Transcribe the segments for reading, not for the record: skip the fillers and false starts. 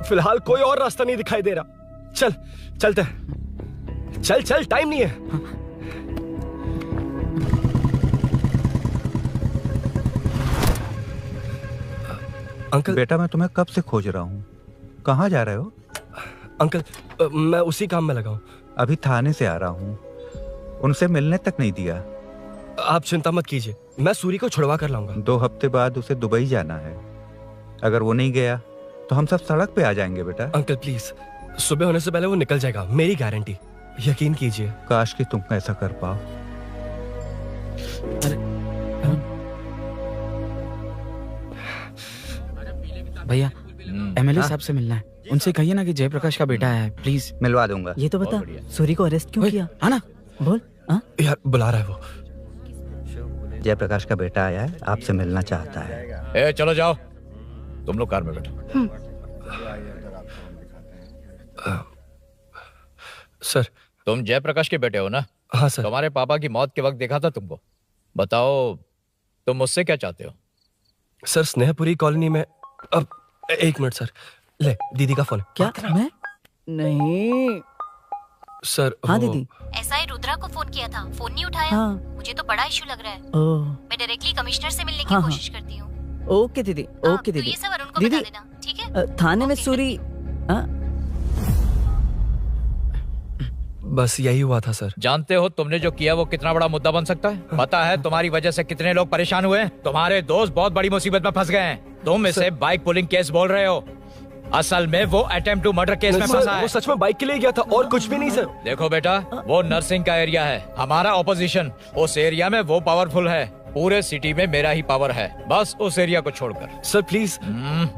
फिलहाल कोई और रास्ता नहीं दिखाई दे रहा। चल चलते हैं, चल चल, टाइम नहीं है। अंकल। बेटा मैं तुम्हें कब से खोज रहा हूँ, कहाँ जा रहे हो? अंकल मैं उसी काम में लगा हूँ। अभी थाने से आ रहा हूँ, उनसे मिलने तक नहीं दिया। आप चिंता मत कीजिए, मैं सूरी को छुड़वा कर लाऊंगा। 2 हफ्ते बाद उसे दुबई जाना है, अगर वो नहीं गया तो हम सब सड़क पे आ जाएंगे बेटा। अंकल प्लीज, सुबह होने से पहले वो निकल जाएगा, मेरी गारंटी, यकीन कीजिए। काश कि तुम ऐसा कर पाओ। भैया एमएलए साहब से मिलना है, उनसे कहिए ना कि जयप्रकाश का बेटा है, प्लीज। मिलवा दूंगा। ये तो बता, सूरी को अरेस्ट क्यों किया? आना बोल। यार बुला रहा है वो। जयप्रकाश का बेटा आया है, आपसे मिलना चाहता है। ए, चलो जाओ, तुम लोग कार में बैठो। सर। तुम जयप्रकाश के बेटे हो ना? हाँ सर। तुम्हारे पापा की मौत के वक्त देखा था तुमको। बताओ तुम मुझसे क्या चाहते हो? सर स्नेहपुरी कॉलोनी में। अब 1 मिनट सर, ले दीदी का फोन। क्या? मैं नहीं सर। हाँ दीदी। एसआई रुद्रा को फोन किया था, फोन नहीं उठाया। हाँ। मुझे तो बड़ा इशू लग रहा है। मैं डायरेक्टली कमिश्नर से मिलने की कोशिश करती हूँ। ओके दीदी, ओके दीदी। ये सब अरुण को बता देना, ठीक है? थाने में सूरी। बस यही हुआ था सर। जानते हो तुमने जो किया वो कितना बड़ा मुद्दा बन सकता है? पता है तुम्हारी वजह से कितने लोग परेशान हुए हैं? तुम्हारे दोस्त बहुत बड़ी मुसीबत में फंस गए हैं। तुम इसे बाइक पुलिंग केस बोल रहे हो, असल में वो अटेम्प्ट टू मर्डर केस में फंसा है। वो सच में बाइक के लिए गया था और कुछ भी नहीं सर। देखो बेटा, वो नर्सिंग का एरिया है, हमारा ऑपोजिशन उस एरिया में वो पावरफुल है। पूरे सिटी में मेरा ही पावर है, बस उस एरिया को छोड़कर। Sir please.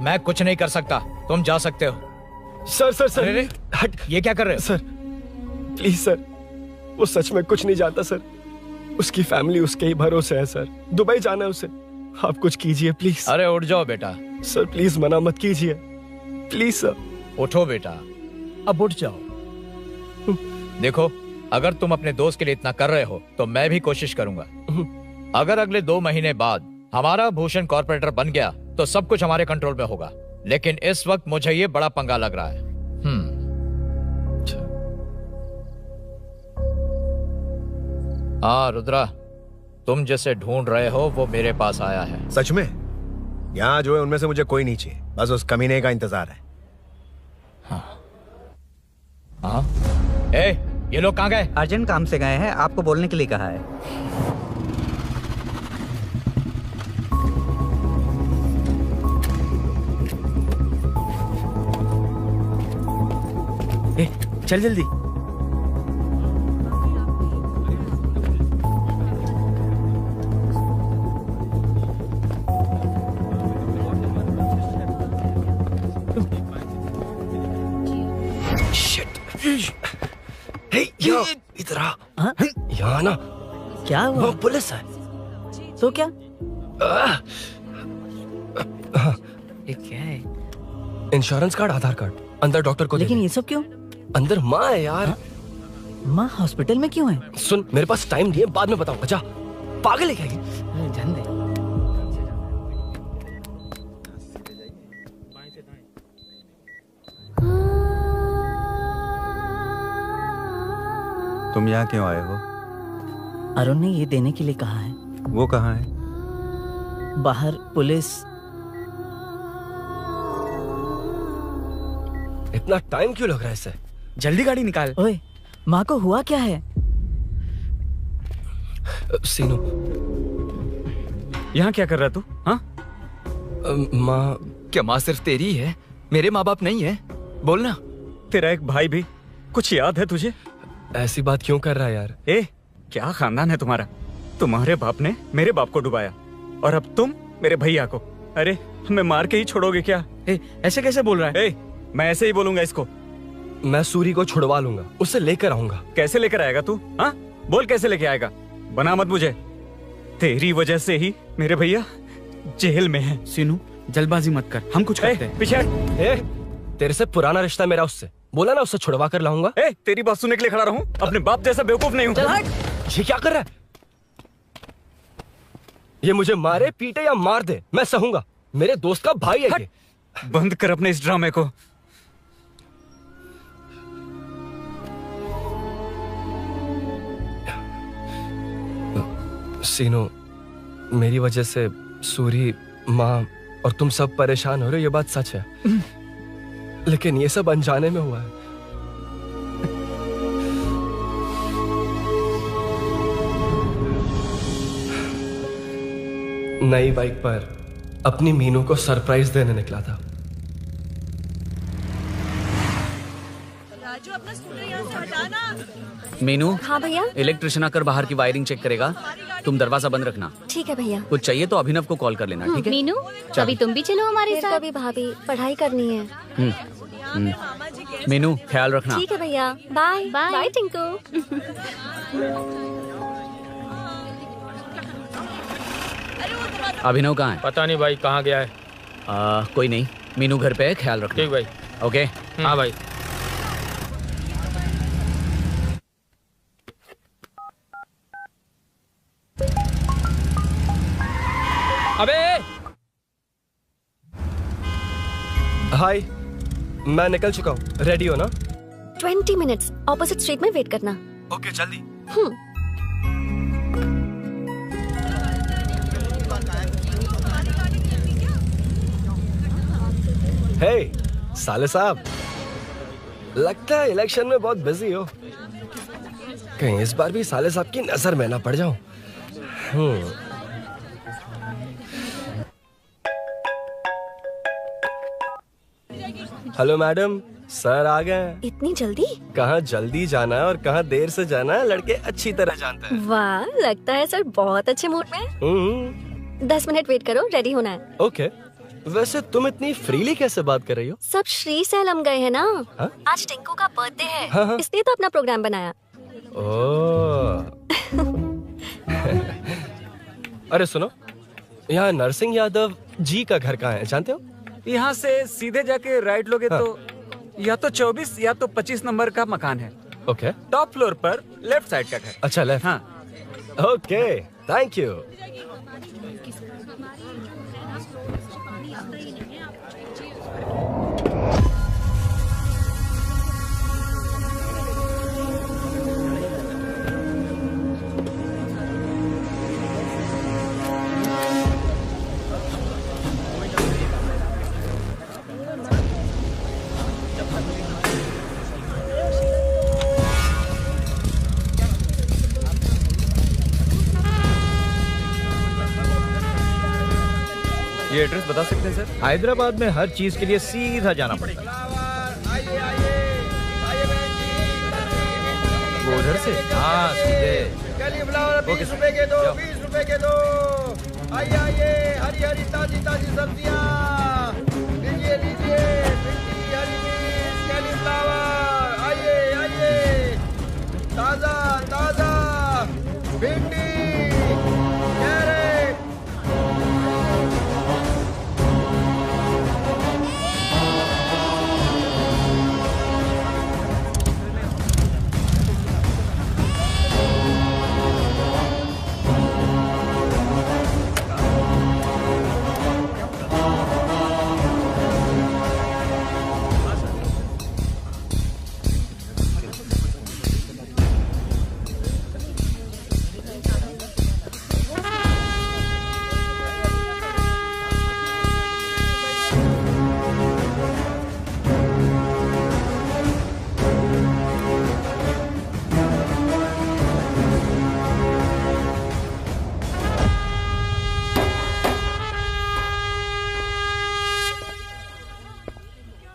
मैं कुछ नहीं कर सकता, तुम जा सकते हो। Sir sir sir. अरे हट। ये क्या कर रहे हो? सर प्लीज सर, वो सच में कुछ नहीं जानता सर। उसकी फैमिली उसके ही भरोसे है सर। दुबई जाना है उसे, आप कुछ कीजिए प्लीज। अरे उठ जाओ बेटा। सर प्लीज मना मत कीजिए, प्लीज सर। उठो बेटा, अब उठ जाओ। देखो, अगर तुम अपने दोस्त के लिए इतना कर रहे हो तो मैं भी कोशिश करूंगा। अगर अगले 2 महीने बाद हमारा भूषण कॉर्पोरेटर बन गया तो सब कुछ हमारे कंट्रोल में होगा, लेकिन इस वक्त मुझे ये बड़ा पंगा लग रहा है। हाँ रुद्रा, तुम जैसे ढूंढ रहे हो वो मेरे पास आया है। सच में? यहाँ जो है उनमें से मुझे कोई नहीं चाहिए, बस उस कमीने का इंतजार है। हाँ। ए, ये लोग कहाँ गए? अर्जेंट काम से गए हैं, आपको बोलने के लिए कहा है। ए, चल जल्दी। इधर आ। यहाँ ना। क्या हुआ? वो पुलिस है। तो क्या? ये क्या है? इंश्योरेंस कार्ड, आधार कार्ड, अंदर डॉक्टर को। लेकिन ये सब क्यों? अंदर माँ है यार। माँ हॉस्पिटल में क्यों है? सुन, मेरे पास टाइम नहीं है, बाद में बताऊंगा। जा, पागल है क्या ये? जान दे। तुम यहाँ क्यों आए हो? अरुण ने ये देने के लिए कहा है। वो कहाँ है? बाहर पुलिस। इतना टाइम क्यों लग रहा है इसे? जल्दी गाड़ी निकाल। ओए, माँ को हुआ क्या है? सीनू, यहाँ क्या कर रहा तू? हाँ? माँ। क्या माँ सिर्फ तेरी ही है? मेरे माँ बाप नहीं है? बोलना। तेरा एक भाई भी, कुछ याद है तुझे? ऐसी बात क्यों कर रहा है यार? ए, क्या खानदान है तुम्हारा? तुम्हारे बाप ने मेरे बाप को डुबाया और अब तुम मेरे भैया को। अरे हमें मार के ही छोड़ोगे क्या? ए, ऐसे कैसे बोल रहा है? ए, मैं ऐसे ही बोलूंगा इसको। मैं सूरी को छुड़वा लूंगा, उससे लेकर आऊंगा। कैसे लेकर आएगा तू? हाँ, बोल कैसे लेके आएगा? बना मत मुझे। तेरी वजह से ही मेरे भैया जेल में है। सीनू, जल्दबाजी मत कर, हम कुछ करते हैं। पीछे। तेरे से पुराना रिश्ता मेरा उससे। बोला ना उससे छुड़वा कर लाऊंगा। तेरी बात सुनने के लिए खड़ा रहूं? अपने बाप जैसा बेवकूफ नहीं हूं। ये क्या कर रहा है? ये मुझे मारे, पीटे या मार दे, मैं सहूंगा। मेरे दोस्त का भाई है ये। बंद कर अपने इस ड्रामे को। सीनो, मेरी वजह से सूरी, माँ और तुम सब परेशान हो रहे हो, ये बात सच है। लेकिन ये सब अनजाने में हुआ है। नई बाइक पर अपनी मीनू को सरप्राइज देने निकला था। राजू अपना स्कूटर यहाँ से हटाना। मीनू, हाँ भैया। इलेक्ट्रिशियन आकर बाहर की वायरिंग चेक करेगा, तुम दरवाजा बंद रखना। ठीक है भैया। कुछ चाहिए तो अभिनव को कॉल कर लेना, ठीक है? मीनू, कभी तुम भी चलो हमारे साथ। कभी भाभी, पढ़ाई करनी है। मीनू, ख्याल रखना। ठीक है भैया, बाय बाय टिंकू। अभिनव कहाँ है? पता नहीं भाई, कहाँ गया है। कोई नहीं, मीनू घर पे है, ख्याल रखना। ठीक भाई। ओके। हाँ भाई। अबे हाय, मैं निकल चुका हूँ, रेडी हो ना? 20 मिनट्स ऑपोजिट स्ट्रीट में वेट करना। ओके, जल्दी। हे साले साहब, लगता है इलेक्शन में बहुत बिजी हो। कहीं इस बार भी साले साहब की नजर में ना पड़ जाऊं। हेलो मैडम, सर आ गए। इतनी जल्दी? कहाँ जल्दी जाना है और कहाँ देर से जाना है, लड़के अच्छी तरह जानते हैं। वाह, लगता है सर बहुत अच्छे मूड में हैं। 10 मिनट वेट करो, रेडी होना है। ओके। वैसे तुम इतनी फ्रीली कैसे बात कर रही हो? सब श्री सैलम गए हैं ना। हा? आज टिंकू का बर्थडे है। हाँ। इसलिए तो अपना प्रोग्राम बनाया। ओह। अरे सुनो, यहाँ नरसिंह यादव जी का घर कहाँ है, जानते हो? यहाँ से सीधे जाके राइट लोगे तो या तो 24 या तो 25 नंबर का मकान है। ओके। टॉप फ्लोर पर लेफ्ट साइड का घर। अच्छा, लेफ्ट। हाँ। Okay, thank you. ये एड्रेस बता सकते हैं सर? हैदराबाद में हर चीज के लिए सीधा जाना पड़ेगा। वो उधर से? हाँ, सीधे। ₹20 के दो, ₹20 के दो। आइए आइए, हरी हरी ताजी ताजी सब्जियाँ लीजिए लीजिए। भिंडी, हरी मिर्च, कैलीफ्लावर, आइए आइए, ताजा ताजा भिंडी, कैरेट।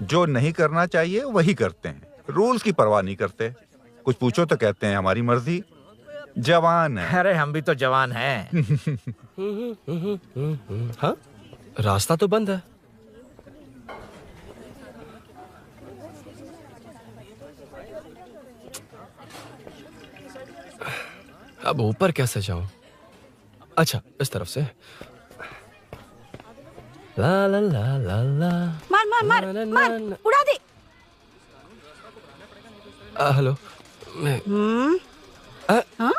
जो नहीं करना चाहिए वही करते हैं, रूल्स की परवाह नहीं करते। कुछ पूछो तो कहते हैं हमारी मर्जी। जवान है। अरे हम भी तो जवान हैं। हाँ, रास्ता तो बंद है। अब ऊपर कैसे जाऊं? अच्छा, इस तरफ से। ला ला ला ला ला। मार मार मार मार, उड़ा दे। हेलो, मैं हाँ?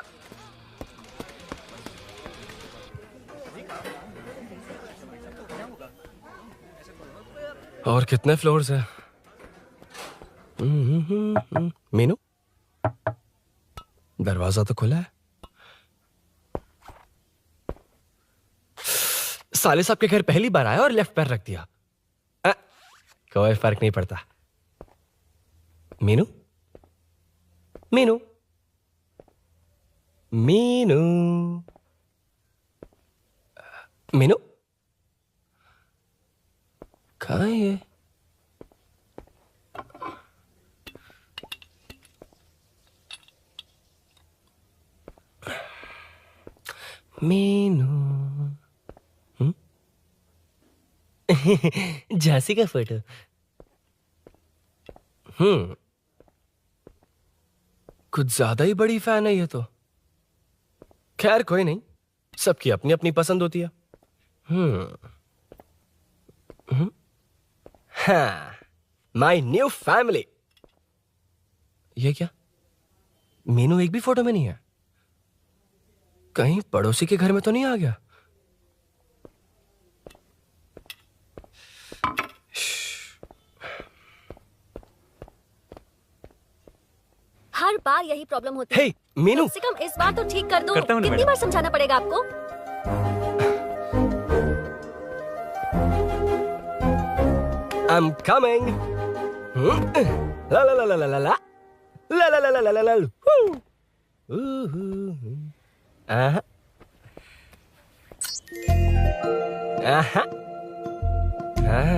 और कितने फ्लोर्स हैं? मीनू, दरवाजा तो खुला है। साले साहब के घर पहली बार आया और लेफ्ट पैर रख दिया। कोई फर्क नहीं पड़ता। मीनू, मीनू, मीनू, मीनू, कहाँ है ये? मीनू, झांसी का फोटो। कुछ ज्यादा ही बड़ी फैन है ये तो। खैर कोई नहीं, सबकी अपनी अपनी पसंद होती है। हाँ, माई न्यू फैमिली। ये क्या? मीनू एक भी फोटो में नहीं है। कहीं पड़ोसी के घर में तो नहीं आ गया? हर बार यही प्रॉब्लम होती है। हे, मीनू, कम से कम इस बार तो ठीक कर दो। करता हूँ ना कितनी मैडम। बार समझाना पड़ेगा आपको? I'm coming. La la la la la la la. La la la la la la la. Aha. Aha. Ha.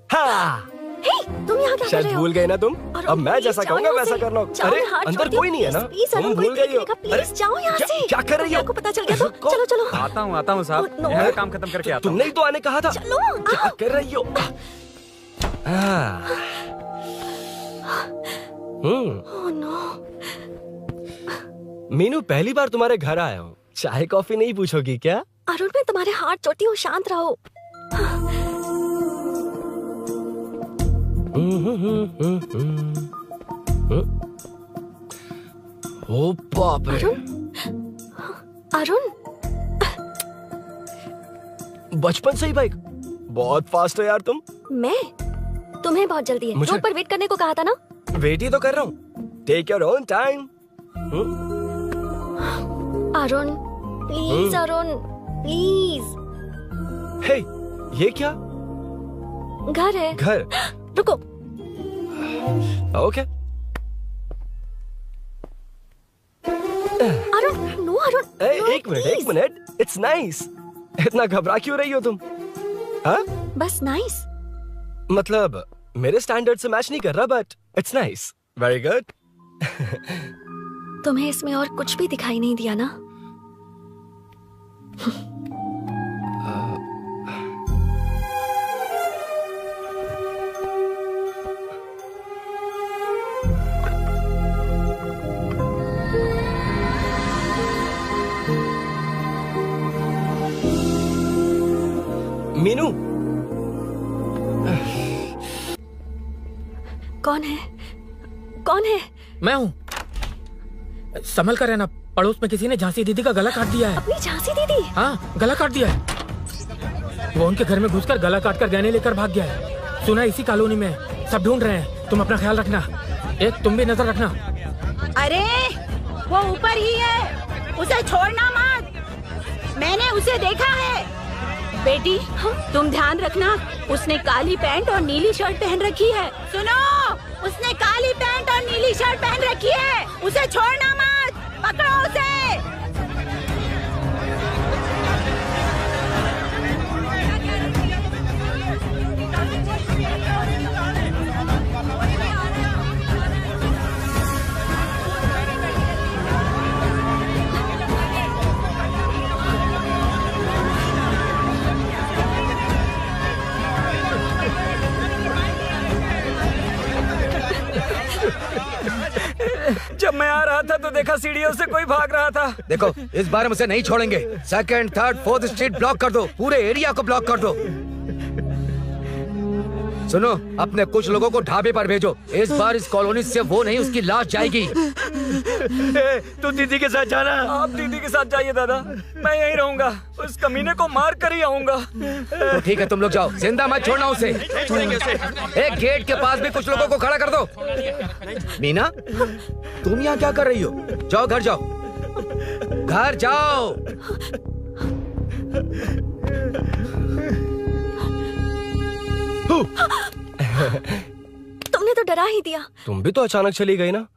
Ha. हे, तुम यहाँ क्या कर शायद रहे हो? भूल गए ना तुम। अरुण, अब मैं प्लीज जैसा जाओ कहूंगा यहाँ वैसा से। करना। जाओ, अरे हाथ अंदर छोड़ दियो, कोई नहीं है ना? प्लीज, तुम अरुण, भूल कोई गई देख हो। लेगा, प्लीज जाओ यहाँ से। क्या कर रही हो? आपको पता चल गया तो चलो चलो। आता हूँ साहब। No. यहाँ काम खत्म करके आता हूँ। तुमने ही तो आने कहा था। चलो, क्या आओ। कर रही हो? Oh no. मीनू, पहली बार तुम्हारे घर आया हूँ। चाय कॉफी नहीं पूछोगी क्या? अरुण, मैं तुम्हारे हाथ चोटी हूँ, शांत रहो। ओ बाप रे। अरुण, बचपन से ही बाइक। बहुत फास्ट हो यार तुम। मैं? तुम्हें बहुत जल्दी है। मुझे- रोड पर वेट करने को कहा था ना? वेट ही तो कर रहा हूँ। Take your own time. Arun, please Arun, please. Hey, ये क्या? घर है। घर? रुको। ओके। अरुण, नो अरुण। एक मिनट, एक मिनट। It's nice. इतना घबरा क्यों रही हो तुम? हाँ? बस नाइस। मतलब मेरे स्टैंडर्ड से मैच नहीं कर रहा, but it's nice. Very good. तुम्हें इसमें और कुछ भी दिखाई नहीं दिया ना? मीनू, कौन है? कौन है? मैं हूँ। संभल कर रहना, पड़ोस में किसी ने झांसी दीदी का गला काट दिया है। अपनी झांसी दीदी? हाँ, गला काट दिया है। वो उनके घर में घुसकर गला काट कर गहने लेकर भाग गया है। सुना इसी कॉलोनी में, सब ढूंढ रहे हैं। तुम अपना ख्याल रखना। तुम भी नजर रखना। अरे वो ऊपर ही है, उसे छोड़ना मत। मैंने उसे देखा है। बेटी, तुम ध्यान रखना, उसने काली पैंट और नीली शर्ट पहन रखी है। सुनो, उसने काली पैंट और नीली शर्ट पहन रखी है। उसे छोड़ना मत, पकड़ो उसे। जब मैं आ रहा था तो देखा सीढ़ियों से कोई भाग रहा था। देखो, इस बार हम उसे नहीं छोड़ेंगे। Second, third, fourth street block कर दो। पूरे एरिया को ब्लॉक कर दो। सुनो, अपने कुछ लोगों को ढाबे पर भेजो। इस बार इस कॉलोनी से वो नहीं, उसकी लाश जाएगी। तू दीदी के साथ जाना। आप दीदी के साथ जाइए दादा, मैं यहीं रहूंगा। उस कमीने को मार कर ही आऊंगा। तो ठीक है, तुम लोग जाओ, जिंदा मत छोड़ना उसे। एक गेट के पास भी कुछ लोगों को खड़ा कर दो। मीना, तुम यहाँ क्या कर रही हो? जाओ घर जाओ। घर जाओ। तुमने तो डरा ही दिया। तुम भी तो अचानक चली गई ना।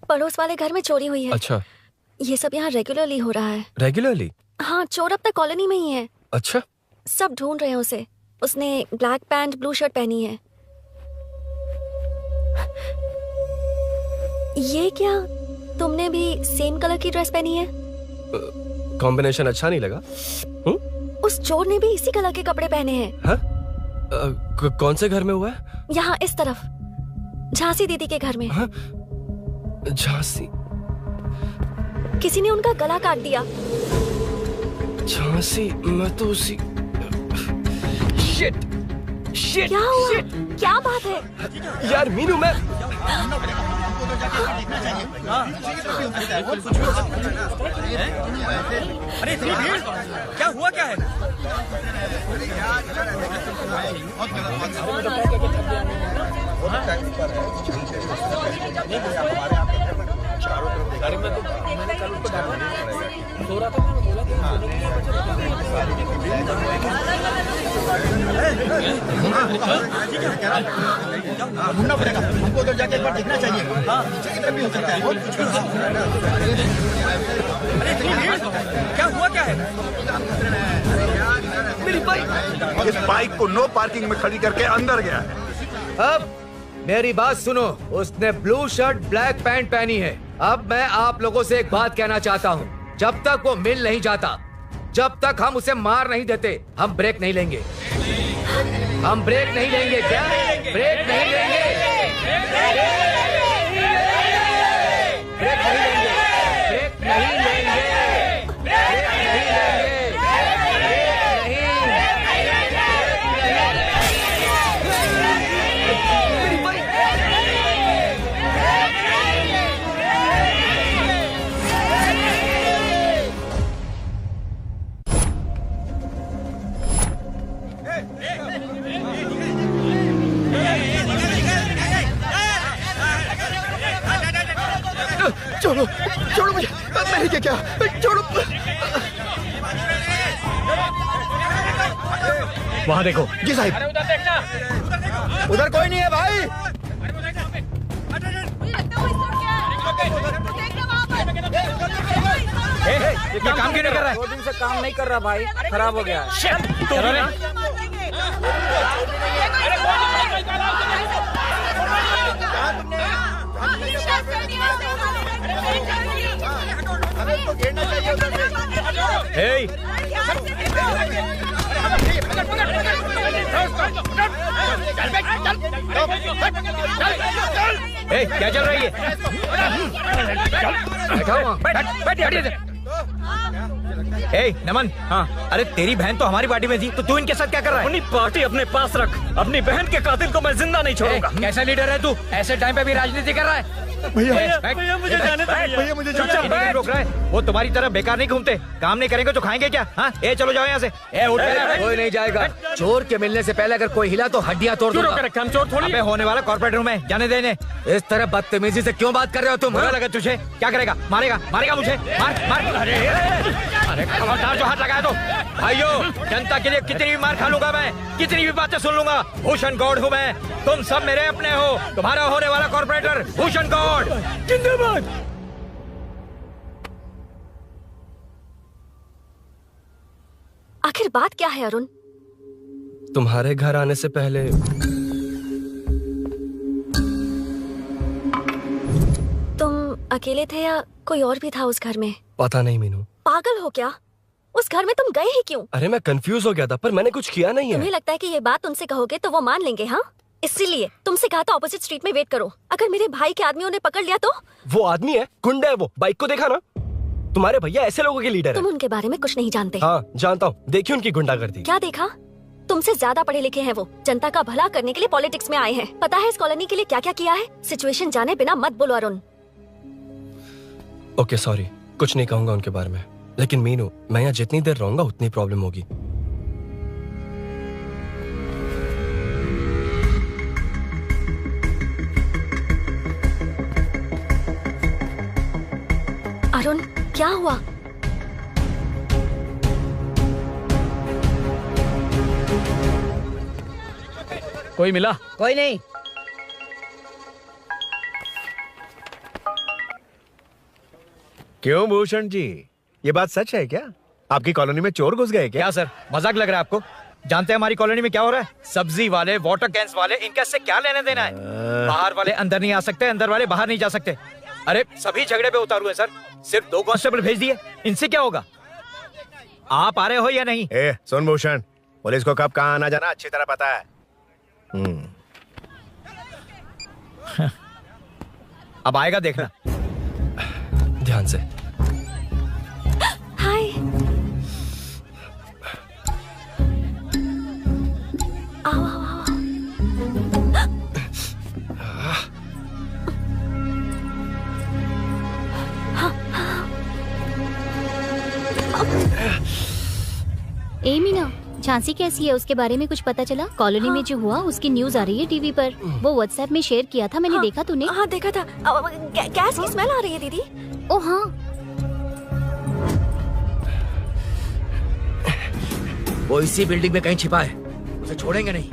पड़ोस वाले घर में चोरी हुई है। अच्छा। ये सब यहाँ रेगुलरली हो रहा है। रेगुलरली? हाँ, चोर अब तक कॉलोनी में ही है। अच्छा। सब ढूंढ रहे हैं उसे। उसने ब्लैक पैंट ब्लू शर्ट पहनी है। ये क्या, तुमने भी सेम कलर की ड्रेस पहनी है? कॉम्बिनेशन अच्छा नहीं लगा? उस चोर ने भी इसी कलर के कपड़े पहने हैं। हाँ? कौन से घर में हुआ है? यहाँ इस तरफ, झांसी दीदी के घर में। हाँ? झांसी? किसी ने उनका गला काट दिया। झांसी? मैं तो उसी... शिट! शिट! क्या हुआ? शिट! क्या बात है? यार मीनू, मैं... अरे इतनी भीड़, क्या हुआ क्या है? ढूंढना पड़ेगा हमको, उधर जाके एक बार देखना चाहिए। हाँ, भी हो सकता है। अरे इतनी भीड़, क्या हुआ क्या है? मेरी बाइक, इस बाइक को नो पार्किंग में खड़ी करके अंदर गया है। अब मेरी बात सुनो, उसने ब्लू शर्ट ब्लैक पैंट पहनी है। अब मैं आप लोगों से एक बात कहना चाहता हूँ, जब तक वो मिल नहीं जाता, जब तक हम उसे मार नहीं देते, हम ब्रेक नहीं लेंगे। हम ब्रेक नहीं लेंगे। क्या? ब्रेक नहीं लेंगे। ब्रेक नहीं लेंगे। ब्रेक नहीं लेंगे। ब्रेक नहीं लेंगे। छोड़ो, छोड़ो मुझे, मेरी क्या, छोड़ो। वहाँ देखो। जी साहब। अरे उधर देखना। उधर कोई नहीं है भाई। ये काम क्यों नहीं कर रहा है? 2 दिन से काम नहीं कर रहा भाई, खराब हो गया है। चलो ना। Hey! क्या चल रही है? नमन। हाँ, अरे तेरी बहन तो हमारी पार्टी में थी, तो तू इनके साथ क्या कर रहा है? अपनी पार्टी अपने पास रख। अपनी बहन के कातिल को मैं जिंदा नहीं छोड़ूंगा। कैसा लीडर है तू? ऐसे टाइम पे भी राजनीति कर रहा है? भैया मुझे जाने दो। भैया मुझे जाने रोक रहा है। वो तुम्हारी तरह बेकार नहीं घूमते, काम नहीं करेंगे तो खाएंगे क्या? हाँ, ए चलो जाओ यहाँ से। कोई नहीं जाएगा। चोर के मिलने से पहले अगर कोई हिला तो हड्डियां तोड़ दूंगा। हम चोर थोड़ी। अबे होने वाला कॉर्पोरेट रूम है, जाने देने। इस तरह बदतमीजी से क्यों बात कर रहे हो तुम? बुरा लगा तुझे? क्या करेगा? मारेगा? मारेगा मुझे? मार मार। अरे खबरदार जो हाथ लगाया तो। भाइयों, जनता के लिए कितनी भी मार खा लूंगा मैं, कितनी भी बातें सुन लूंगा। भूषण गौड़ हूँ मैं, तुम सब मेरे अपने हो। तुम्हारा होने वाला कॉर्पोरेटर भूषण गौड़ जिंदाबाद। आखिर बात क्या है अरुण? तुम्हारे घर आने से पहले तुम अकेले थे या कोई और भी था उस घर में? पता नहीं मीनू। पागल हो क्या? उस घर में तुम गए ही क्यों? अरे मैं कंफ्यूज हो गया था, पर मैंने कुछ किया नहीं है। तुम्हें लगता है कि ये बात उनसे कहोगे तो वो मान लेंगे? हाँ, इसीलिए तुमसे कहा था ऑपोजिट स्ट्रीट में वेट करो। अगर मेरे भाई के आदमियों ने पकड़ लिया तो? वो आदमी है, गुंडा है वो। बाइक को देखा ना? तुम्हारे भैया ऐसे लोगों के लीडर तुम है। उनके बारे में कुछ नहीं जानते। हाँ जानता हूँ, देखिए उनकी गुंडागर्दी। क्या देखा? तुमसे ज्यादा पढ़े लिखे हैं वो। जनता का भला करने के लिए पॉलिटिक्स में आए हैं। पता है इस कॉलोनी के लिए क्या क्या किया है? सिचुएशन जाने बिना मत बोलो अरुण। ओके सॉरी, कुछ नहीं कहूंगा उनके बारे में। लेकिन मीनू, मैं यहाँ जितनी देर रहूंगा उतनी प्रॉब्लम होगी। अरुण, क्या हुआ? कोई मिला? कोई नहीं। क्यों भूषण जी, ये बात सच है क्या? आपकी कॉलोनी में चोर घुस गए क्या? क्या सर, मजाक लग रहा है आपको? जानते हैं हमारी कॉलोनी में क्या हो रहा है? सब्जी वाले, वाटर कैंस वाले, इनका इससे क्या लेने देना है? बाहर वाले अंदर नहीं आ सकते, अंदर वाले बाहर नहीं जा सकते। अरे सभी झगड़े पे उतारू है सर। सिर्फ 2 कांस्टेबल भेज दिए, इनसे क्या होगा? आप आ रहे हो या नहीं? सुन भूषण, पुलिस को कब कहाँ आना जाना अच्छी तरह पता है। अब आएगा देखना। ध्यान से। हाय। आओ आओ आओ। ए मीना, झांसी कैसी है, उसके बारे में कुछ पता चला? कॉलोनी में जो हुआ उसकी न्यूज आ रही है टीवी पर। वो व्हाट्सएप में शेयर किया था मैंने। देखा तूने? हाँ देखा था। गैस की स्मेल आ रही है दीदी। ओ हाँ, वो इसी बिल्डिंग में कहीं छिपा है, उसे छोड़ेंगे नहीं।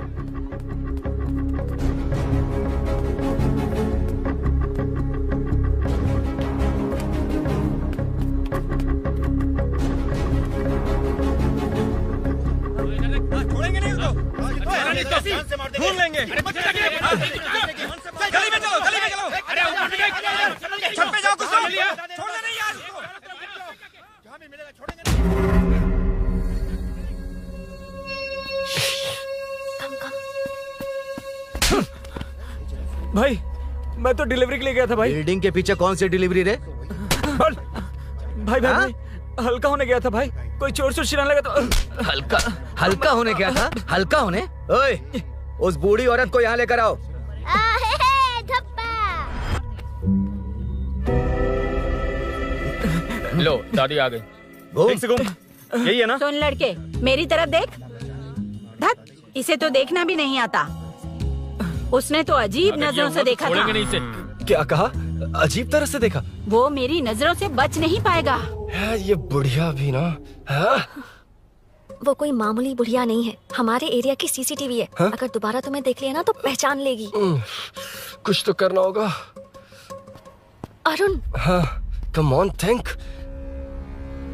ढूंढ लेंगे। गली में चलो, गली में चलो। अरे छत पे जाओ, कुछ छोड़ देना यार। जहाँ भी मिलेगा छोड़ेंगे नहीं। भाई मैं तो डिलीवरी के लिए गया था भाई। बिल्डिंग के पीछे कौन सी डिलीवरी रे? भाई भाई हल्का होने गया था भाई, कोई चोर चोर चिल्लाने लगा तो। हल्का होने गया था? हल्का होने? ओए, उस बूढ़ी औरत को यहाँ लेकर आओ। लो दादी आ गई। यही है ना? सुन लड़के, मेरी तरफ देख। धत, इसे तो देखना भी नहीं आता। उसने तो अजीब नजरों से देखा था। नहीं इसे। क्या कहा? अजीब तरह से देखा? वो मेरी नजरों से बच नहीं पाएगा। ये बुढ़िया भी ना। वो कोई मामूली बुढ़िया नहीं है, हमारे एरिया की सीसीटीवी है। अगर दोबारा तुम्हें देख लिया ना तो पहचान लेगी। कुछ तो करना होगा। अरुण। हाँ, कम ऑन थिंक।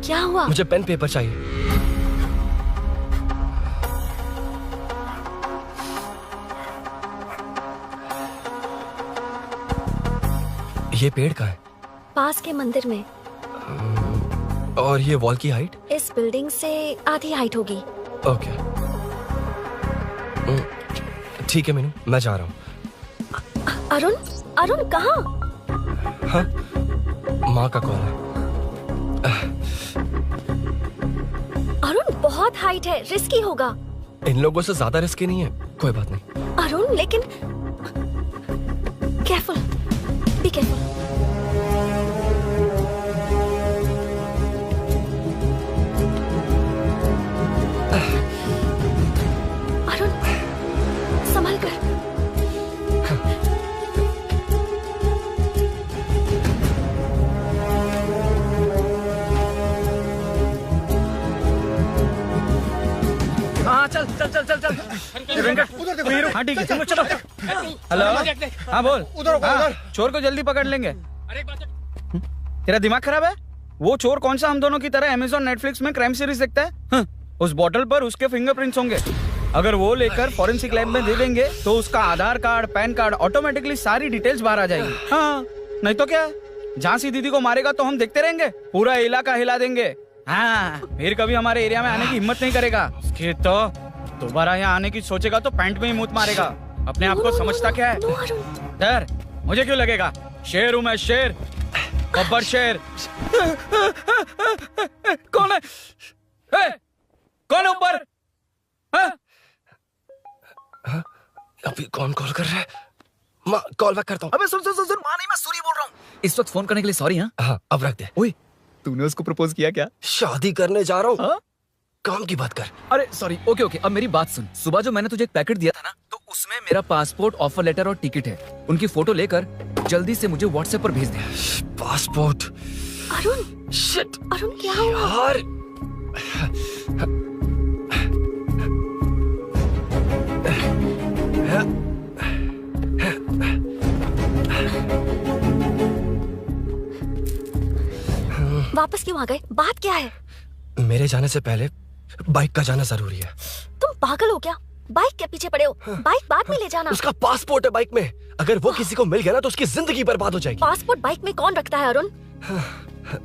क्या हुआ? मुझे पेन पेपर चाहिए। ये पेड़ का है? पास के मंदिर में। और ये वॉल की हाइट? इस बिल्डिंग से आधी हाइट होगी। ओके ठीक है मीनू, मैं जा रहा हूँ। अरुण, अरुण कहाँ? हाँ, माँ का कॉल है। अरुण बहुत हाइट है, रिस्की होगा। इन लोगों से ज्यादा रिस्की नहीं है, कोई बात नहीं। अरुण लेकिन केयरफुल, बी केयरफुल। अरुण संभल कर। हाँ चल चल चल चल चल। उधर देखो। हाँ ठीक है, चलो चलो। हेलो, हाँ बोल। उधर चोर को जल्दी पकड़ लेंगे। तेरा दिमाग खराब है? वो चोर कौन सा हम दोनों की तरह अमेज़न नेटफ्लिक्स में क्राइम सीरीज देखता है? उस बॉटल पर उसके फिंगरप्रिंट्स होंगे। अगर वो लेकर फॉरेंसिक लैब में दे देंगे तो उसका आधार कार्ड, पैन कार्ड, ऑटोमेटिकली सारी डिटेल्स बाहर आ जाएगी। हाँ, नहीं तो क्या, झांसी दीदी को मारेगा तो हम देखते रहेंगे, पूरा इलाका हिला देंगे। हाँ, फिर कभी हमारे एरिया में आने की हिम्मत नहीं करेगा। उसके तो दोबारा यहाँ आने की सोचेगा तो पैंट में ही मूत मारेगा। अपने आप को समझता क्या है? डर मुझे क्यों लगेगा? शेर हूँ मैं, शेर, गब्बर शेर। कौन है? कौन है ऊपर? अभी कौन कॉल कर रहा है? माँ, कॉल बैक करता हूँ। अबे सुन सुन सुन, माँ नहीं, मैं सूरी बोल रहा हूँ। इस वक्त फोन करने के लिए सॉरी। हाँ, अब रख दे। ओए, तूने उसको प्रपोज किया क्या? शादी करने जा रहा हूँ। काम की बात कर। अरे सॉरी, ओके ओके, अब मेरी बात सुन। सुबह जो मैंने तुझे एक पैकेट दिया था ना, तो उसमें मेरा पासपोर्ट, ऑफर लेटर और टिकट है। उनकी फोटो लेकर जल्दी से मुझे व्हाट्सएप पर भेज दे। पासपोर्ट, अरुण शिट अरुण क्या हुआ यार वापस क्यों आ गए? बात क्या है? मेरे जाने से पहले बाइक का जाना जरूरी है। तुम पागल हो क्या? बाइक के पीछे पड़े हो? बाइक बाद में ले जाना। उसका पासपोर्ट है बाइक में, अगर वो किसी को मिल गया ना तो उसकी जिंदगी बर्बाद हो जाएगी। पासपोर्ट बाइक में कौन रखता है अरुण?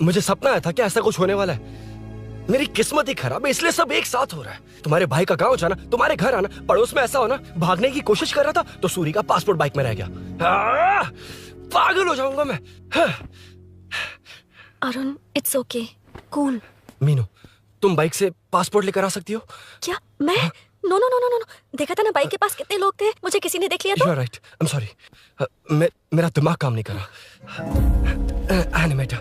मुझे सपना आया था कि ऐसा कुछ होने वाला है। मेरी किस्मत ही खराब है, इसलिए सब एक साथ हो रहा है। तुम्हारे भाई का गांव जाना, तुम्हारे घर आना, पड़ोस में ऐसा होना, भागने की कोशिश कर रहा था तो सूरी का पासपोर्ट बाइक में रह गया। पागल हो जाऊंगा मैं। Arun it's okay, cool. Meenu, तुम बाइक से पासपोर्ट लेकर आ सकती हो? क्या मैं? No no no no no, देखा था ना बाइक के पास कितने लोग थे, मुझे किसी ने देख लिया तो। You're right, I'm sorry. मेरा दिमाग काम नहीं कर रहा। एनिमेटर।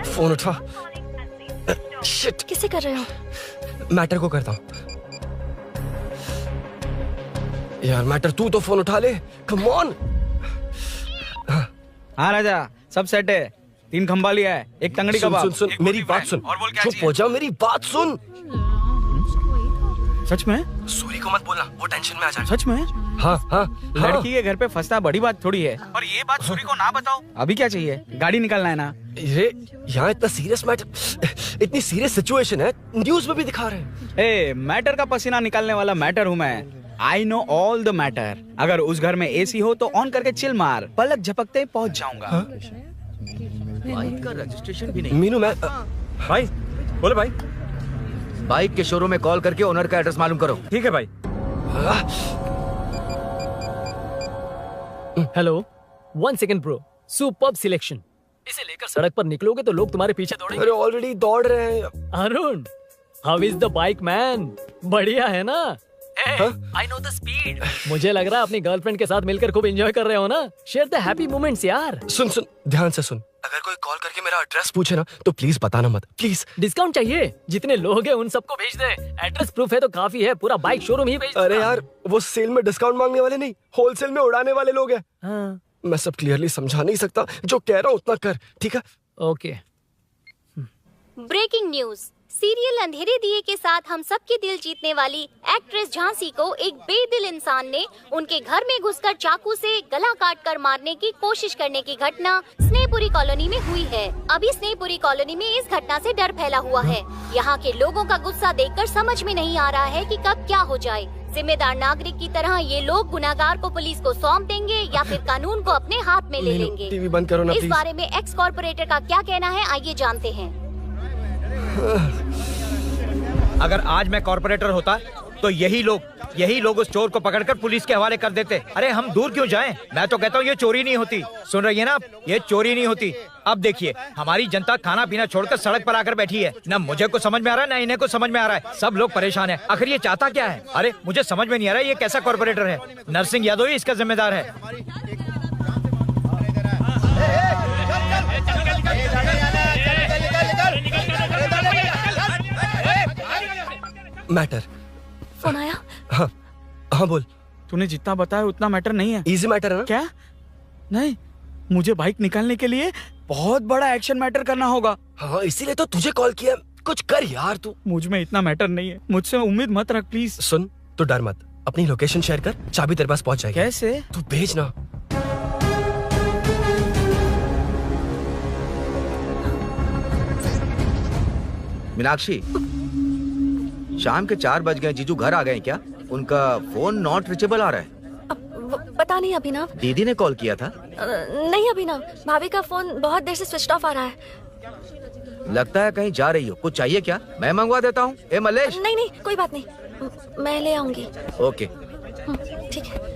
फोन उठा। शिट। किसे कर रहे हो? मैटर को करता हूँ। यार मैटर तू तो फोन उठा ले, कम ऑन। हाँ राजा, सब सेट है। 3 खंबा लिया है, एक तंगड़ी कबाब। सुन सुन मेरी बात सुन। चुप हो जा, मेरी बात सुन। सच में? सूरी को मत बोलना, वो टेंशन में आ जाएगा। सच में? हाँ हाँ। लड़की के घर पे फंसना बड़ी बात थोड़ी है। और ये बात सूरी को ना बताओ। अभी क्या चाहिए? गाड़ी निकालना है ना? ये यहाँ इतना सीरियस मैटर, इतनी सीरियस सिचुएशन है, न्यूज में भी दिखा रहे हैं। ए, मैटर का पसीना निकालने वाला मैटर हूँ मैं। I know all the matter. अगर उस घर में एसी हो तो ऑन करके चिल मार, पलक झपकते पहुंच जाऊंगा। बाइक का रजिस्ट्रेशन भी नहीं। मीनू मैं भाई बोले भाई। बाइक के शोरूम में कॉल करके ओनर का एड्रेस मालूम करो। ठीक है भाई। Hello, 1 second bro. Superb selection. इसे लेकर सड़क पर निकलोगे तो लोग तुम्हारे पीछे दौड़ेंगे। अरे ऑलरेडी दौड़ रहे हैं। Arun, how is the bike man? बढ़िया है ना? I know the speed. मुझे लग रहा है अपनी गर्लफ्रेंड के साथ मिलकर खूब एंजॉय कर रहे हो ना? शेयर द हैप्पी मोमेंट्स यार। सुन सुन ध्यान से सुन, अगर कोई कॉल करके मेरा एड्रेस पूछे ना तो प्लीज बताना मत, प्लीज। डिस्काउंट चाहिए? जितने लोग हैं उन सबको भेज दे। एड्रेस प्रूफ है तो काफी है, पूरा बाइक शोरूम ही भेज। अरे यार वो सेल में डिस्काउंट मांगने वाले नहीं, होलसेल में उड़ाने वाले लोग हैं। हाँ। मैं सब क्लियरली समझा नहीं सकता, जो कह रहा हूँ उतना कर, ठीक है? ओके। Breaking news. सीरियल अंधेरे दिए के साथ हम सबके दिल जीतने वाली एक्ट्रेस झांसी को एक बेदिल इंसान ने उनके घर में घुसकर चाकू से गला काटकर मारने की कोशिश करने की घटना स्नेहपुरी कॉलोनी में हुई है। अभी स्नेहपुरी कॉलोनी में इस घटना से डर फैला हुआ है। यहाँ के लोगों का गुस्सा देखकर समझ में नहीं आ रहा है कि कब क्या हो जाए। जिम्मेदार नागरिक की तरह ये लोग गुनाहगार को पुलिस को सौंप देंगे या फिर कानून को अपने हाथ में ले लेंगे। टीवी बंद करो ना इस प्लीज। बारे में एक्स कॉर्पोरेटर का क्या कहना है, आइए जानते हैं। अगर आज मैं कॉर्पोरेटर होता तो यही लोग उस चोर को पकड़कर पुलिस के हवाले कर देते। अरे हम दूर क्यों जाएं? मैं तो कहता हूँ ये चोरी नहीं होती। सुन रही है ना आप? ये चोरी नहीं होती। अब देखिए हमारी जनता खाना पीना छोड़कर सड़क पर आकर बैठी है। ना मुझे को समझ में आ रहा है ना इन्हें को समझ में आ रहा है। सब लोग परेशान हैं। आखिर ये चाहता क्या है? अरे मुझे समझ में नहीं आ रहा है ये कैसा कॉर्पोरेटर है। नरसिंह यादव ही इसका जिम्मेदार है। मैटर। फोन आया? हाँ हाँ बोल। तूने जितना बताया उतना मैटर नहीं है। इजी मैटर है ना? क्या? नहीं, मुझे बाइक निकालने के लिए बहुत बड़ा एक्शन मैटर करना होगा। हाँ इसीलिए तो तुझे कॉल किया। कुछ कर यार तू। मुझ में इतना मैटर नहीं है, मुझसे उम्मीद मत रख प्लीज। सुन तू डर मत, अपनी लोकेशन शेयर कर, चाबी तेरे पास पहुंच जाएगी। कैसे? तू भेज ना। मीनाक्षी, शाम के 4 बज गए, जीजू घर आ गए क्या? उनका फोन नॉट रीचेबल आ रहा है। पता नहीं अभिनव। दीदी ने कॉल किया था? नहीं अभिनव, भाभी का फोन बहुत देर से स्विच ऑफ आ रहा है। लगता है कहीं जा रही हो। कुछ चाहिए क्या? मैं मंगवा देता हूँ। ए मलेश। नहीं नहीं कोई बात नहीं, मैं ले आऊंगी। ओके ठीक है।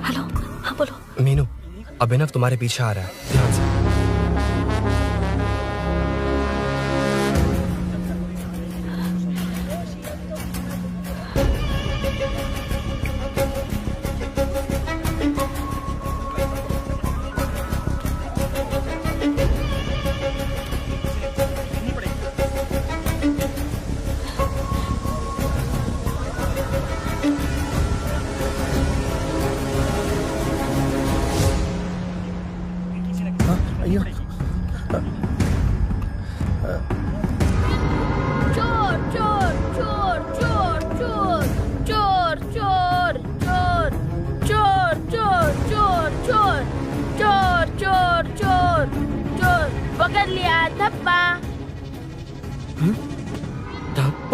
हेलो, हाँ बोलो। मीनू, अभिनव तुम्हारे पीछे आ रहा है, ध्यान से।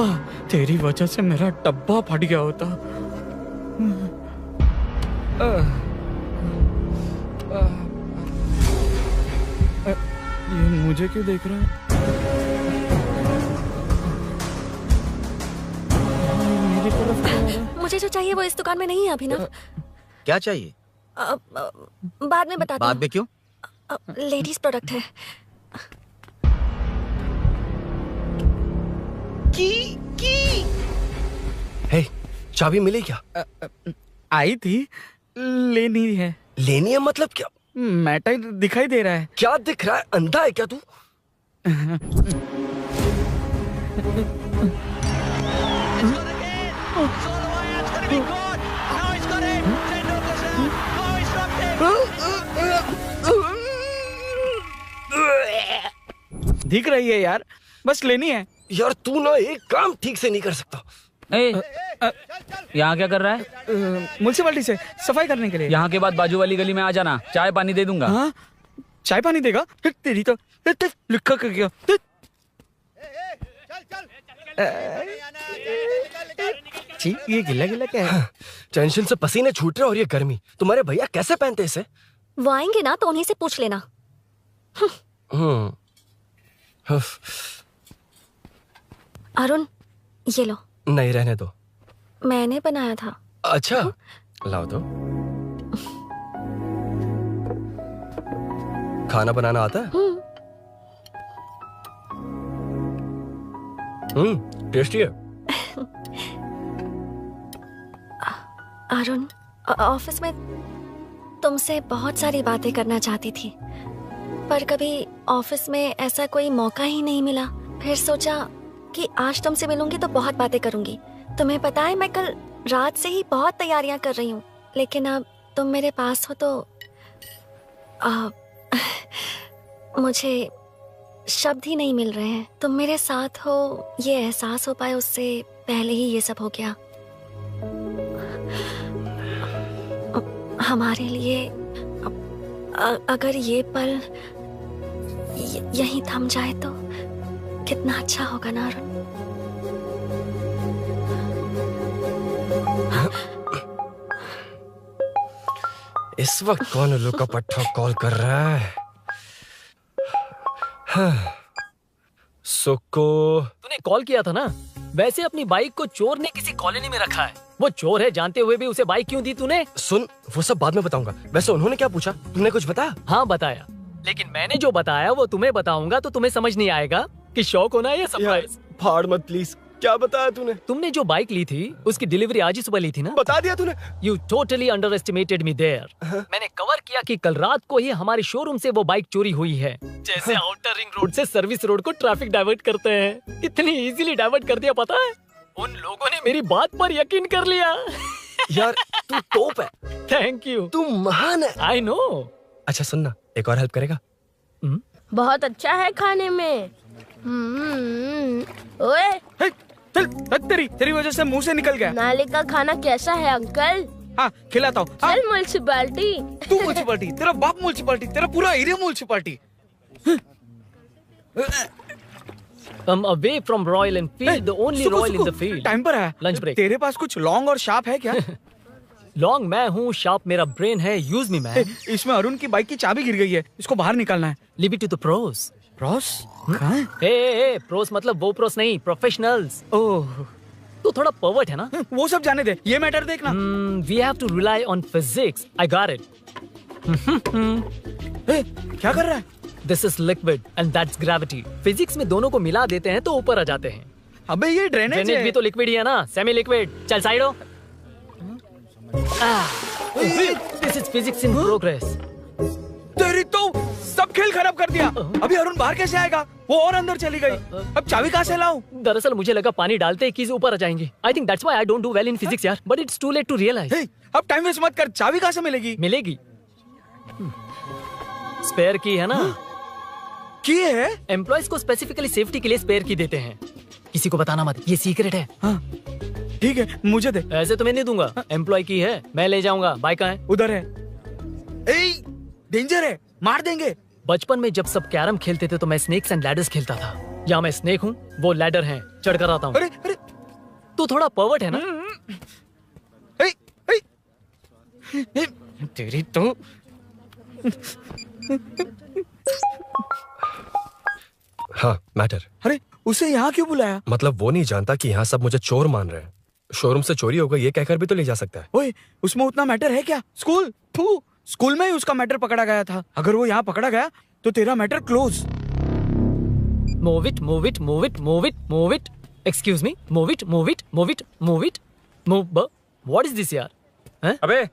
डब्बा, तेरी वजह से मेरा डब्बा फट गया होता। ये मुझे क्यों देख रहा है? मेरी तरफ क्यों आ रहा है? मुझे जो चाहिए वो इस दुकान में नहीं है अभिनव। क्या चाहिए? बाद में बताती बाद में क्यों? लेडीज प्रोडक्ट है। हे, चाबी मिली क्या? आई थी, लेनी है। लेनी है मतलब क्या? मैटर दिखाई दे रहा है। क्या दिख रहा है? अंधा है क्या तू? दिख रही है यार, बस लेनी है। यार तू ना एक काम ठीक से नहीं कर सकता। यहाँ क्या कर रहा है? म्युनिसिपैलिटी से सफाई करने के लिए। यहाँ के बाद बाजू वाली गली में आ जाना, चाय पानी दे दूंगा। हाँ? चाय पानी देगा? तेरी तो लिखा कर गया। ये गिला गिला क्या है? टेंशन से पसीने छूट रहे और ये गर्मी, तुम्हारे भैया कैसे पहनते इसे? वो आएंगे ना तो उन्हीं से पूछ लेना। अरुण, ये लो। नहीं, रहने दो। मैंने बनाया था। अच्छा, लाओ तो। खाना बनाना आता है? टेस्टी है। अरुण, ऑफिस में तुमसे बहुत सारी बातें करना चाहती थी, पर कभी ऑफिस में ऐसा कोई मौका ही नहीं मिला। फिर सोचा कि आज तुमसे मिलूंगी तो बहुत बातें करूंगी। तुम्हें पता है, मैं कल रात से ही बहुत तैयारियां कर रही हूँ, लेकिन अब तुम मेरे पास हो तो मुझे शब्द ही नहीं मिल रहे हैं। तुम मेरे साथ हो, ये एहसास हो पाए उससे पहले ही ये सब हो गया। हमारे लिए अगर ये पल यहीं थम जाए तो कितना अच्छा होगा ना अरुण। इस वक्त कौन उल्लू का पट्टा कॉल कर रहा है? सुक्को, तूने कॉल किया था ना? वैसे अपनी बाइक को चोर ने किसी कॉलोनी में रखा है। वो चोर है जानते हुए भी उसे बाइक क्यों दी तूने? सुन, वो सब बाद में बताऊंगा। वैसे उन्होंने क्या पूछा? तुमने कुछ बताया? हाँ बताया, लेकिन मैंने जो बताया वो तुम्हें बताऊंगा तो तुम्हें समझ नहीं आएगा कि शौक होना है या सरप्राइज। फाड़ मत प्लीज। क्या बताया तूने? तुमने जो बाइक ली थी उसकी डिलीवरी आज ही सुबह ली थी ना? बता दिया तूने। You totally underestimated me there. मैंने कवर किया कि कल रात को ही हमारे शोरूम से वो बाइक चोरी हुई है। जैसे आउटर रिंग रोड से सर्विस रोड को ट्रैफिक डाइवर्ट करते हैं, इतनी इजीली डाइवर्ट कर दिया। पता है, उन लोगों ने मेरी बात पर यकीन कर लिया। यार तू टॉप है। थैंक यू, तू महान है। I know. अच्छा सुनना, एक और हेल्प करेगा? बहुत अच्छा है खाने में। ओए, तेरी वजह से मुंह से निकल गया। नाले का खाना कैसा है अंकल? हाँ, खिलाता हूँ। चल म्युनिसिपैलिटी। तू म्युनिसिपैलिटी, तेरा बाप म्युनिसिपैलिटी, तेरा पूरा area municipality. I'm away from Royal Enfield, the only Royal in the field. Time पर है। Lunch break. तेरे पास कुछ लॉन्ग और शार्प है क्या? लॉन्ग मैं हूँ, शार्प मेरा ब्रेन है। Use me man. इसमें अरुण की बाइक की चाबी गिर गई है, इसको बाहर निकालना है। Leave it to the pros. Pros? कहाँ है? ए, प्रोस मतलब वो प्रोस नहीं, प्रोफेशनल्स। ओह, तू थोड़ा पर्वर्ट है ना? वो सब जाने दे, ये मैटर देखना। We have to rely on physics. I got it. क्या कर रहा है? This is liquid and that's gravity. Physics में दोनों को मिला देते हैं तो ऊपर आ जाते हैं। अबे ये ड्रेनेज है। भी तो लिक्विड ही है ना, सेमी लिक्विड। चल साइड हो। This is physics in progress. तेरी तो सब खेल खराब कर दिया। अभी अरुण बाहर कैसे आएगा? वो और अंदर चली गई। अब चाबी कहाँ से लाऊं? दरअसल मुझे लगा पानी डालते ही कीज ऊपर आ जाएंगी। I think that's why I don't do well in physics यार। But it's too late to realize. अब टाइम वेस्ट मत कर, चाबी कहाँ से मिलेगी? मिलेगी। स्पेयर की है ना? की है? एम्प्लॉयज को स्पेसिफिकली सेफ्टी के लिए स्पेयर की देते हैं। किसी को बताना मत, ये सीक्रेट है। हाँ, ठीक है, मुझे दे। ऐसे तो मैं नहीं दूंगा। एम्प्लॉय की है, मैं ले जाऊंगा। बाइक कहाँ है? उधर है। ए, डेंजर है, मार देंगे। बचपन में जब सब कैरम खेलते थे तो मैं स्नेक्स एंड लैडर्स खेलता था। यहाँ मैं स्नेक हूँ, वो लैडर हैं। चढ़कर आता हूँ। अरे अरे, तू थोड़ा पर्वर्ट है ना? तेरी तो हाँ मैटर। अरे उसे यहाँ क्यों बुलाया? मतलब वो नहीं जानता कि यहाँ सब मुझे चोर मान रहे हैं। शोरूम से चोरी हो गई ये कहकर भी तो ले जा सकता है। ओए, उसमें उतना मैटर है क्या? स्कूल में ही उसका मैटर पकड़ा गया था। अगर वो यहाँ पकड़ा गया तो तेरा matter close. Move it, move it, move it, move it, move it. Excuse me, move it, move it, move it, move it, move. What is this यार? हैं? अबे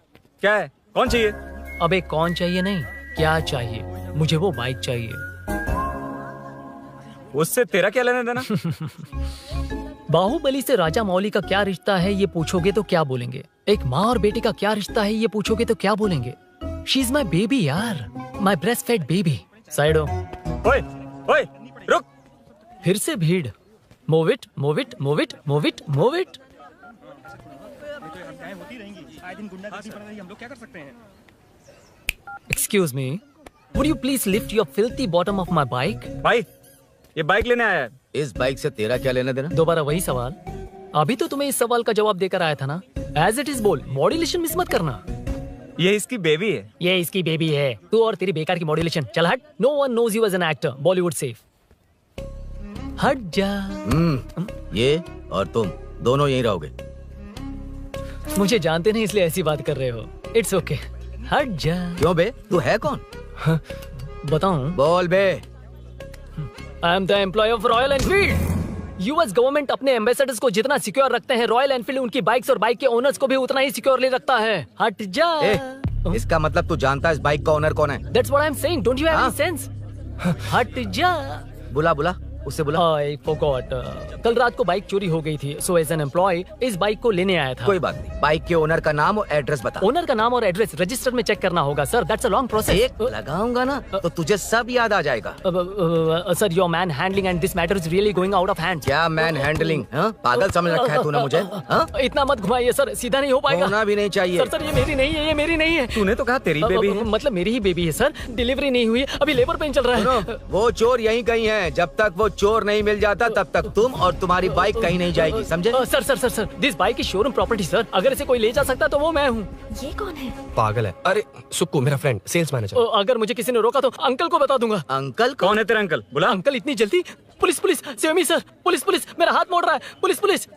क्या है? कौन चाहिए? अबे कौन चाहिए नहीं, क्या चाहिए? मुझे वो बाइक चाहिए। उससे तेरा क्या लेना देना? बाहुबली से राजा मौली का क्या रिश्ता है ये पूछोगे तो क्या बोलेंगे? एक माँ और बेटी का क्या रिश्ता है ये पूछोगे तो क्या बोलेंगे? शी इज माई बेबी यार, माई ब्रेस्ट फेड बेबी। साइडो। ओए, ओए, रुक। फिर से भीड़। Move it, move it, move it, move it, move it. Excuse me, would you please lift your filthy bottom of my bike? भाई, ये बाइक लेने आया है। इस बाइक से तेरा क्या लेना देना? दोबारा वही सवाल। अभी तो तुम्हें इस सवाल का जवाब देकर आया था ना। As it is बोल, मॉड्यूलेशन मिस मत करना। ये इसकी बेबी है। ये इसकी बेबी है। तू और तेरी बेकार की मॉड्यूलेशन। चल हट। No one knows you as an actor. Bollywood safe. हट जा। ये और तुम दोनों यहीं रहोगे। मुझे जानते नहीं इसलिए ऐसी बात कर रहे हो। It's okay. हट जा। क्यों बे? तू है कौन? बताऊं? बोल बे। I am the employee of Royal Enfield. US government अपने एम्बेसडर्स को जितना सिक्योर रखते हैं, रॉयल एनफील्ड उनकी बाइक्स और बाइक के ओनर्स को भी उतना ही सिक्योरली रखता है। हट जा। इसका मतलब तू जानता है इस बाइक का ओनर कौन है? That's what I'm saying. Don't you have any sense? हट जा। बुला बुला उससे बुला। I forgot. कल रात को बाइक चोरी हो गई थी, so as an employee इस बाइक को लेने आया था। कोई बात नहीं, बाइक के ओनर का नाम और एड्रेस बता। ओनर का नाम और एड्रेस रजिस्टर में चेक करना होगा sir. That's a long process. एक लगाऊंगा ना तो तुझे सब याद आ जाएगा। Sir your man handling and this matter is really going out of hand. क्या मैन हैंडलिंग? पागल समझ रखा है तूने मुझे? इतना मत घुमाइए सर, सीधा नहीं हो पाएगा। होना भी नहीं चाहिए। सर ये मेरी नहीं है, ये मेरी नहीं है। तूने तो कहा तेरी बेबी है। मतलब मेरी ही बेबी है सर। डिलीवरी नहीं हुई, अभी लेबर पेन चल रहा है। वो चोर यहीं कहीं है। जब तक वो चोर नहीं मिल जाता तब तक तुम और तुम्हारी बाइक कहीं नहीं जाएगी, समझे? Sir sir sir sir this bike is showroom property sir. अगर इसे कोई ले जा सकता तो वो मैं हूँ। ये कौन है? पागल है। अरे सुक्कू मेरा फ्रेंड, सेल्स मैनेजर। अगर मुझे किसी ने रोका तो अंकल को बता दूंगा। अंकल कौन है तेरा अंकल? बुला। अंकल इतनी जल्दी? Police police save me sir. Police police मेरा हाथ मोड़ रहा है। Police police.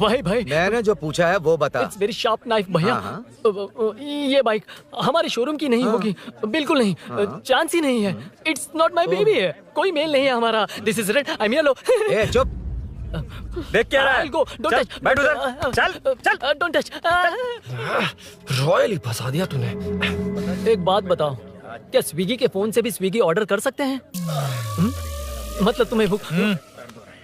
भाई भाई मैंने जो पूछा है वो बता। इट्स वेरी शार्प नाइफ भैया। ये बाइक हमारे शोरूम की नहीं होगी, बिल्कुल नहीं। चांस ही नहीं है। इट्स नॉट माय बेबी है, कोई मेल नहीं है हमारा। This is red, I am yellow. ए चुप। देख क्या रहा है? Don't touch. बैठ उधर। चल चल डोंट टच। रॉयल ही फंसा दिया तूने। एक बात बताओ, क्या स्विगी के फोन से भी स्विगी ऑर्डर कर सकते हैं? मतलब तुम्हें भूख?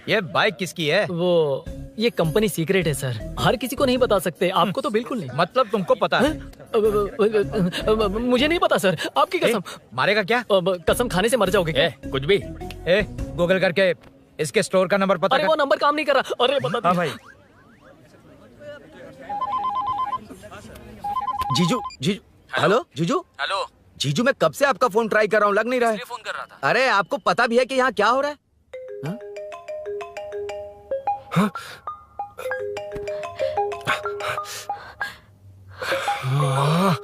ये बाइक किसकी है? वो ये कंपनी सीक्रेट है सर, हर किसी को नहीं बता सकते। आपको तो बिल्कुल नहीं। मतलब तुमको पता है? मुझे नहीं पता सर, आपकी कसम। मारेगा क्या? कसम खाने से मर जाओगे क्या? कुछ भी। गूगल करके इसके स्टोर का नंबर पता अरे कर। वो नंबर काम नहीं कर रहा। अरे बता। हाँ भाई। जीजू जीजू। हेलो जीजू। हेलो जीजू, मैं कब से आपका फोन ट्राई कर रहा हूँ, लग नहीं रहा है। फोन कर रहा था। अरे आपको पता भी है कि यहाँ क्या हो रहा है? हाँ? माँ।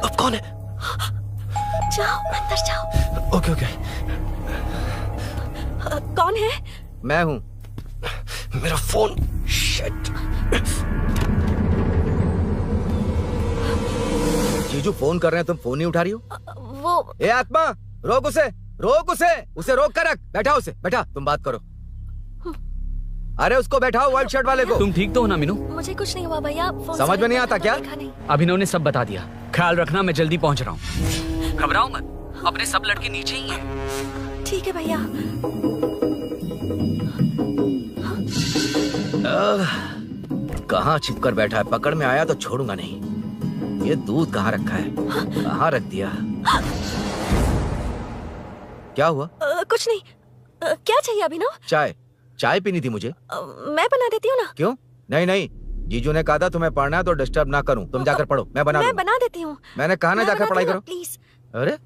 अब कौन है? जाओ अंदर जाओ। Okay okay. कौन है? मैं हूँ। मेरा फोन। शिट। जीजू फोन कर रहे हैं, तुम फोन नहीं उठा रही हो। वो ए आत्मा, रोक उसे, रोक उसे, उसे रोक कर रख। बैठा उसे, बैठा, तुम बात करो। अरे उसको बैठाओ, व्हाइट शर्ट वाले को। तुम ठीक तो हो ना मीनू? मुझे कुछ नहीं हुआ भैया। फोन समझ में नहीं आता क्या? अभिनव ने सब बता दिया। ख्याल रखना, मैं जल्दी पहुंच रहा हूँ। घबराओ मत, अपने सब लड़के नीचे ही हैं। ठीक है भैया। कहाँ छिप कर बैठा है? पकड़ में आया तो छोड़ूंगा नहीं। ये दूध कहाँ रखा है? कहाँ रख दिया? क्या हुआ? कुछ नहीं। क्या चाहिए अभिनव? चाय। चाय पीनी थी मुझे। मैं बना देती हूँ ना। क्यों? नहीं नहीं, जीजू ने कहा था तुम्हें पढ़ना है तो डिस्टर्ब ना करूं। तुम जाकर पढ़ो, मैं बना मैं बना देती हूँ। मैंने कहा ना जाकर पढ़ाई करो प्लीज। अरे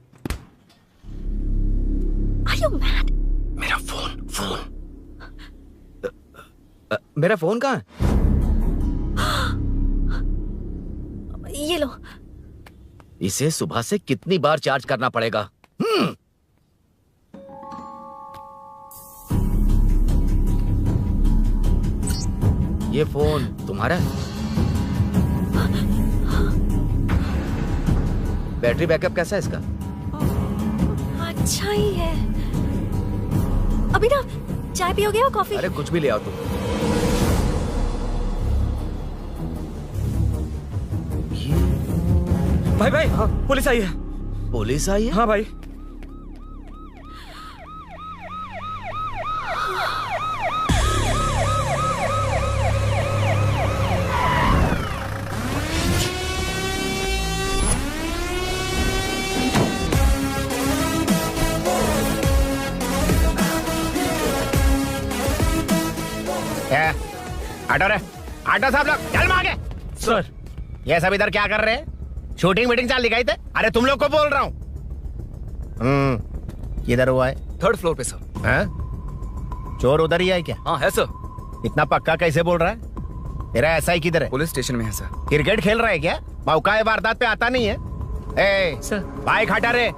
Are you mad? मेरा फोन मेरा फोन कहाँ है? ये लो। इसे सुबह से कितनी बार चार्ज करना पड़ेगा? ये फोन तुम्हारा है? बैटरी बैकअप कैसा है इसका? अच्छा ही है। अभी ना चाय पियोगे या कॉफी? अरे कुछ भी ले आओ तुम। भाई भाई हाँ, पुलिस आई है। पुलिस आई है? हाँ भाई। ऑटो रे, ऑटो साहब लोग चल मांगे। सर ये सब इधर क्या कर रहे हैं? शूटिंग मीटिंग चाल दिखाई थे? अरे तुम लोग को बोल रहा हूँ। किधर हुआ है? 3rd फ्लोर पे सर। हैं? चोर उधर ही है क्या? हाँ है सर। इतना पक्का कैसे बोल रहा है? तेरा एसआई किधर है? पुलिस स्टेशन में है सर। क्रिकेट खेल रहा है क्या? मौका वारदात पे आता नहीं है? ए सर बाइक हटा रे।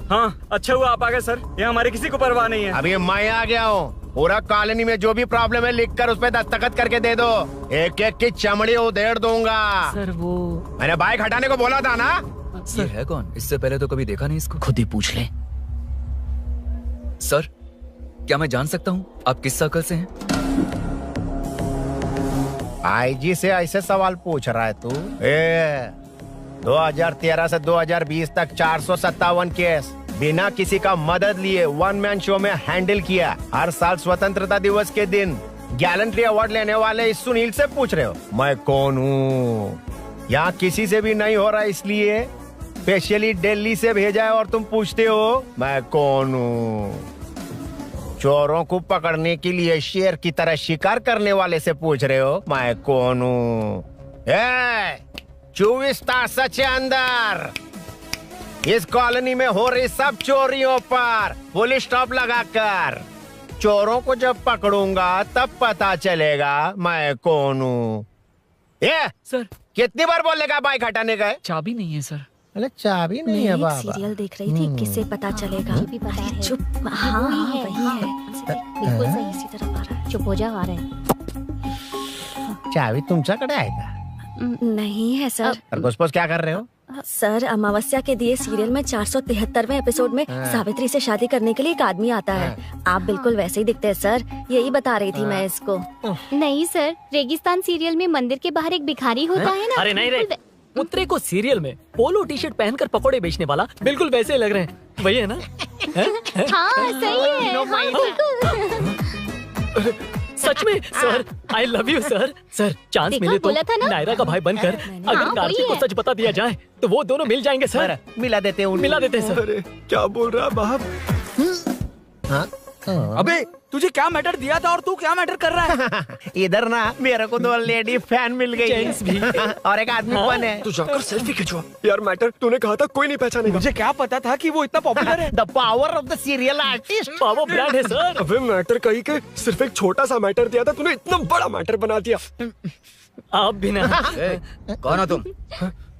हाँ अच्छा हुआ आप आ गए सर, ये हमारे किसी को परवाह नहीं है। अभी मैं आ गया हूँ। पूरा कॉलोनी में जो भी प्रॉब्लम है लिख कर उस पे दस्तखत करके दे दो। एक एक की चमड़ी उधेड़ दूंगा। सर वो मैंने बाइक हटाने को बोला था ना। ये है कौन? इससे पहले तो कभी देखा नहीं इसको। खुद ही पूछ ले। सर क्या मैं जान सकता हूँ आप किस सर्कल से हैं? आईजी से ऐसे सवाल पूछ रहा है तू? 2013 से 2020 तक 457 केस बिना किसी का मदद लिए 1 मैन शो में हैंडल किया। हर साल स्वतंत्रता दिवस के दिन गैलेंट्री अवार्ड लेने वाले इस सुनील से पूछ रहे हो मैं कौन हूँ? यहाँ किसी से भी नहीं हो रहा, इसलिए स्पेशली दिल्ली से भेजा है और तुम पूछते हो मैं कौन हूँ। चोरों को पकड़ने के लिए शेर की तरह शिकार करने वाले से पूछ रहे हो मैं कौन हूँ। 24 तास के अंदर इस कॉलोनी में हो रही सब चोरियों पर पुलिस स्टॉप लगाकर चोरों को जब पकड़ूंगा तब पता चलेगा मैं कौन हूँ। ये सर कितनी बार बोलेगा बाइक हटाने का? चाबी नहीं है सर। अरे चाबी नहीं है बाबा। सीरियल देख रही थी, किससे पता चलेगा? भी पता है। चुप। हाँ वही है। बिल्कुल सही। इसी तरफ आ रहा है। चुप हो जा, आ रहे हैं। चाबी तुमच्याकडे आहे का? नहीं है सर। खरगोश क्या कर रहे हो? सर अमावस्या के दिए सीरियल में 473वें एपिसोड में सावित्री से शादी करने के लिए एक आदमी आता है। आप बिल्कुल वैसे ही दिखते हैं सर, यही बता रही थी मैं इसको। नहीं सर, रेगिस्तान सीरियल में मंदिर के बाहर एक भिखारी होता है ना। अरे नहीं रे, पुत्रे को सीरियल में पोलो टी शर्ट पहनकर पकोड़े बेचने वाला बिल्कुल वैसे लग रहे हैं। वही है ना? हाँ सही है। हाँ, बिल्कुल। सच में sir, I love you sir. Sir chance मिले तो नायरा का भाई बनकर अगर कार्तिक को सच बता दिया जाए तो वो दोनों मिल जाएंगे सर। मिला देते हैं, मिला देते हैं सर। क्या बोल रहा बाप? अबे तुझे क्या मैटर दिया था और तू क्या मैटर कर रहा है? इधर ना मेरे को 2 लेडी फैन मिल गई है और एक आदमी कौन है? तू जाकर सेल्फी खिंचवा। यार मैटर तूने कहा था कोई नहीं पहचानेगा। मुझे क्या पता था कि वो इतना पॉपुलर है। The power of the serial artist. Power brand है सर। अबे मैटर कही के सिर्फ एक छोटा सा मैटर दिया था, तूने इतना बड़ा मैटर बना दिया। आप भी ना। कौन हो तुम?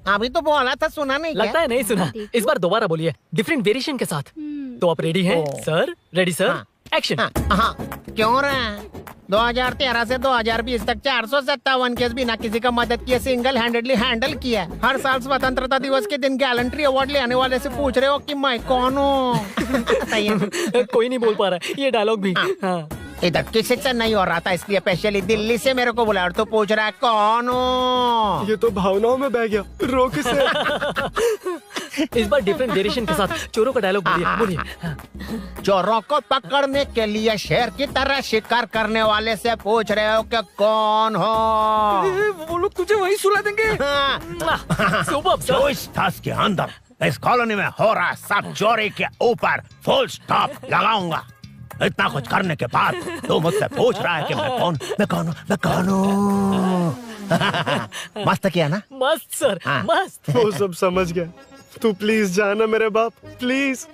अभी तो बोला था, सुना नहीं? लगता है नहीं सुना। इस बार दोबारा बोलिए डिफरेंट वेरिएशन के साथ। तो आप रेडी हैं सर? Ready sir? एक्शन। हाँ क्यों रहा? 2013 से 2020 तक 457 केस बिना किसी का मदद किए सिंगल हैंडेडली हैंडल किया। हर साल स्वतंत्रता दिवस के दिन गैलेंट्री अवार्ड लेने वाले से पूछ रहे हो कि मैं कौन हूँ? कोई नहीं बोल पा रहा है ये डायलॉग भी। हाँ। इधर किसी से नहीं हो रहा था, इसलिए स्पेशली दिल्ली से मेरे को बुलाया और तो पूछ रहा है कौन हूँ? ये तो भावनाओं में बह गया। रोक से। इस बार डिफरेंट वेरिएशन के साथ चोरों का डायलॉग बोलिए। चोरों को पकड़ने के लिए शेर की तरह शिकार करने वाले से पूछ रहे हो कि कौन हो? वो लोग तुझे वही सुला देंगे। सुपर। 24 तास के अंदर इस कॉलोनी में हो रहा सब चोरी के ऊपर फुल स्टॉप लगाऊंगा। इतना कुछ करने के बाद तू मुझसे पूछ रहा है कि मैं कौन हूँ? मस्त किया ना? मस्त सर, मस्त। वो सब समझ गया। तू प्लीज जाना मेरे बाप, प्लीज।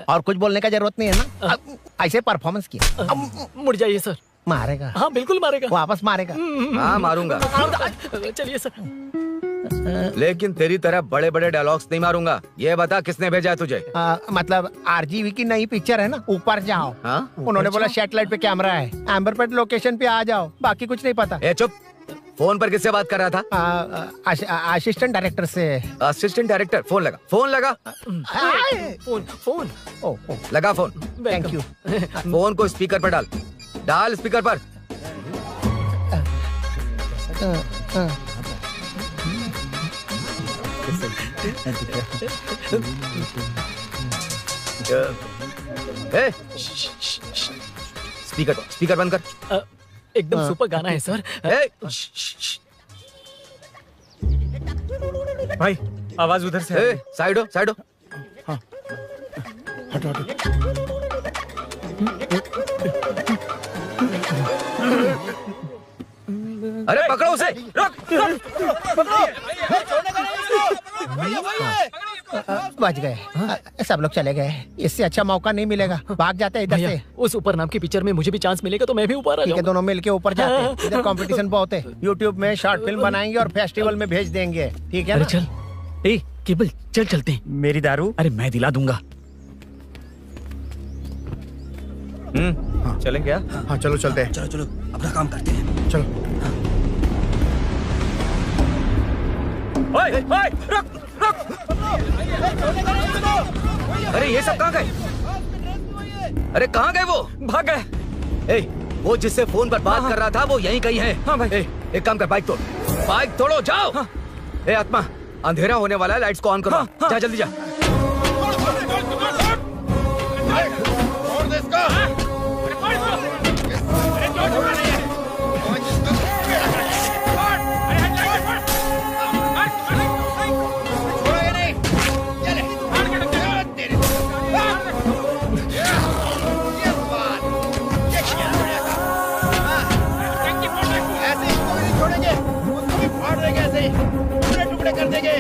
और कुछ बोलने का जरूरत नहीं है ना? ऐसे परफॉर्मेंस किया। मुड़ जाइए सर। मारेगा? हाँ बिल्कुल मारेगा। वापस मारेगा? हाँ मारूंगा। चलिए सर। लेकिन तेरी तरह बड़े बड़े डायलॉग्स नहीं मारूंगा। ये बता किसने भेजा है तुझे? मतलब आरजीवी की नई पिक्चर है ना, ऊपर जाओ। उन्होंने बोला सैटेलाइट पे कैमरा है, एम्बरपेट लोकेशन पे आ जाओ, बाकी कुछ नहीं पता। ए चुप। फोन पर किससे बात कर रहा था? असिस्टेंट डायरेक्टर से। Assistant director? फोन लगा, फोन लगा। फोन लगा फोन। Thank you. फोन को स्पीकर पर डाल, डाल स्पीकर पर। स्पीकर बंद कर। एकदम सुपर गाना है सर। भाई आवाज उधर से। साइड हो, साइड हो। हटो हटो। अरे पकड़ो उसे, रुक। बच गए, सब लोग चले गए। इससे अच्छा मौका नहीं मिलेगा, भाग जाते हैं इधर से। उस ऊपर नाम की पिक्चर में मुझे भी चांस मिलेगा तो मैं भी ऊपर आ जाऊंगा। दोनों मिलके ऊपर जाते हैं। इधर कंपटीशन बहुत है। यूट्यूब में शॉर्ट फिल्म बनाएंगे और फेस्टिवल में भेज देंगे, ठीक है ना? चल ए केबल, चल चलते हैं। मेरी दारू? अरे मैं दिला दूंगा। चलें क्या? हाँ चलो चलते हैं। चलो चलो अपना काम करते हैं। चलो। ओए, ओए, रुक, रुक। अरे ये सब कहाँ गए? अरे कहाँ गए वो? भाग गए। वो जिससे फोन पर बात कर रहा था वो यहीं कहीं है। हाँ भाई। एक काम कर, बाइक तोड़, बाइक तोड़ो, जाओ। हाँ। आत्मा, अंधेरा होने वाला है, लाइट्स को ऑन करो। हाँ। जा जल्दी जा। कर देंगे।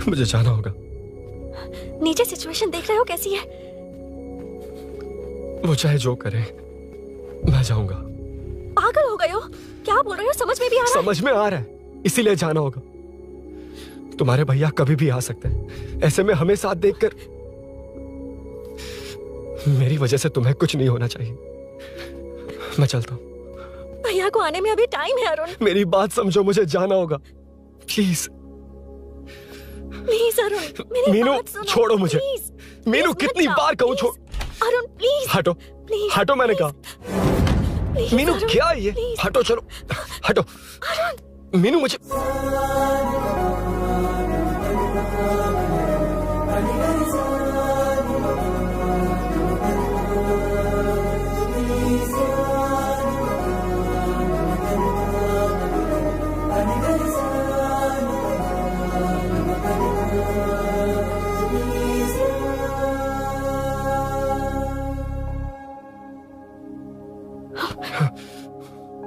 मुझे जाना होगा। नीचे सिचुएशन देख रहे हो कैसी है? वो चाहे जो करे, मैं जाऊंगा। पागल हो गए हो? क्या बोल रहे हो? समझ में भी आ रहा है? समझ में आ रहा है, इसीलिए जाना होगा। तुम्हारे भैया कभी भी आ सकते हैं। ऐसे में हमें साथ देखकर मेरी वजह से तुम्हें कुछ नहीं होना चाहिए। मैं चलता हूँ। भैया को आने में अभी टाइम है अरुण। मेरी बात समझो, मुझे जाना होगा। प्लीज प्लीज अरुण, मेरी मीनू बात सुनो। छोड़ो मुझे। प्लीज मीनू कितनी बार कहूँ छोड़। अरुण प्लीज हटो, हटो मैंने कहा। मीनू क्या है ये? हटो, चलो हटो। मीनू मुझे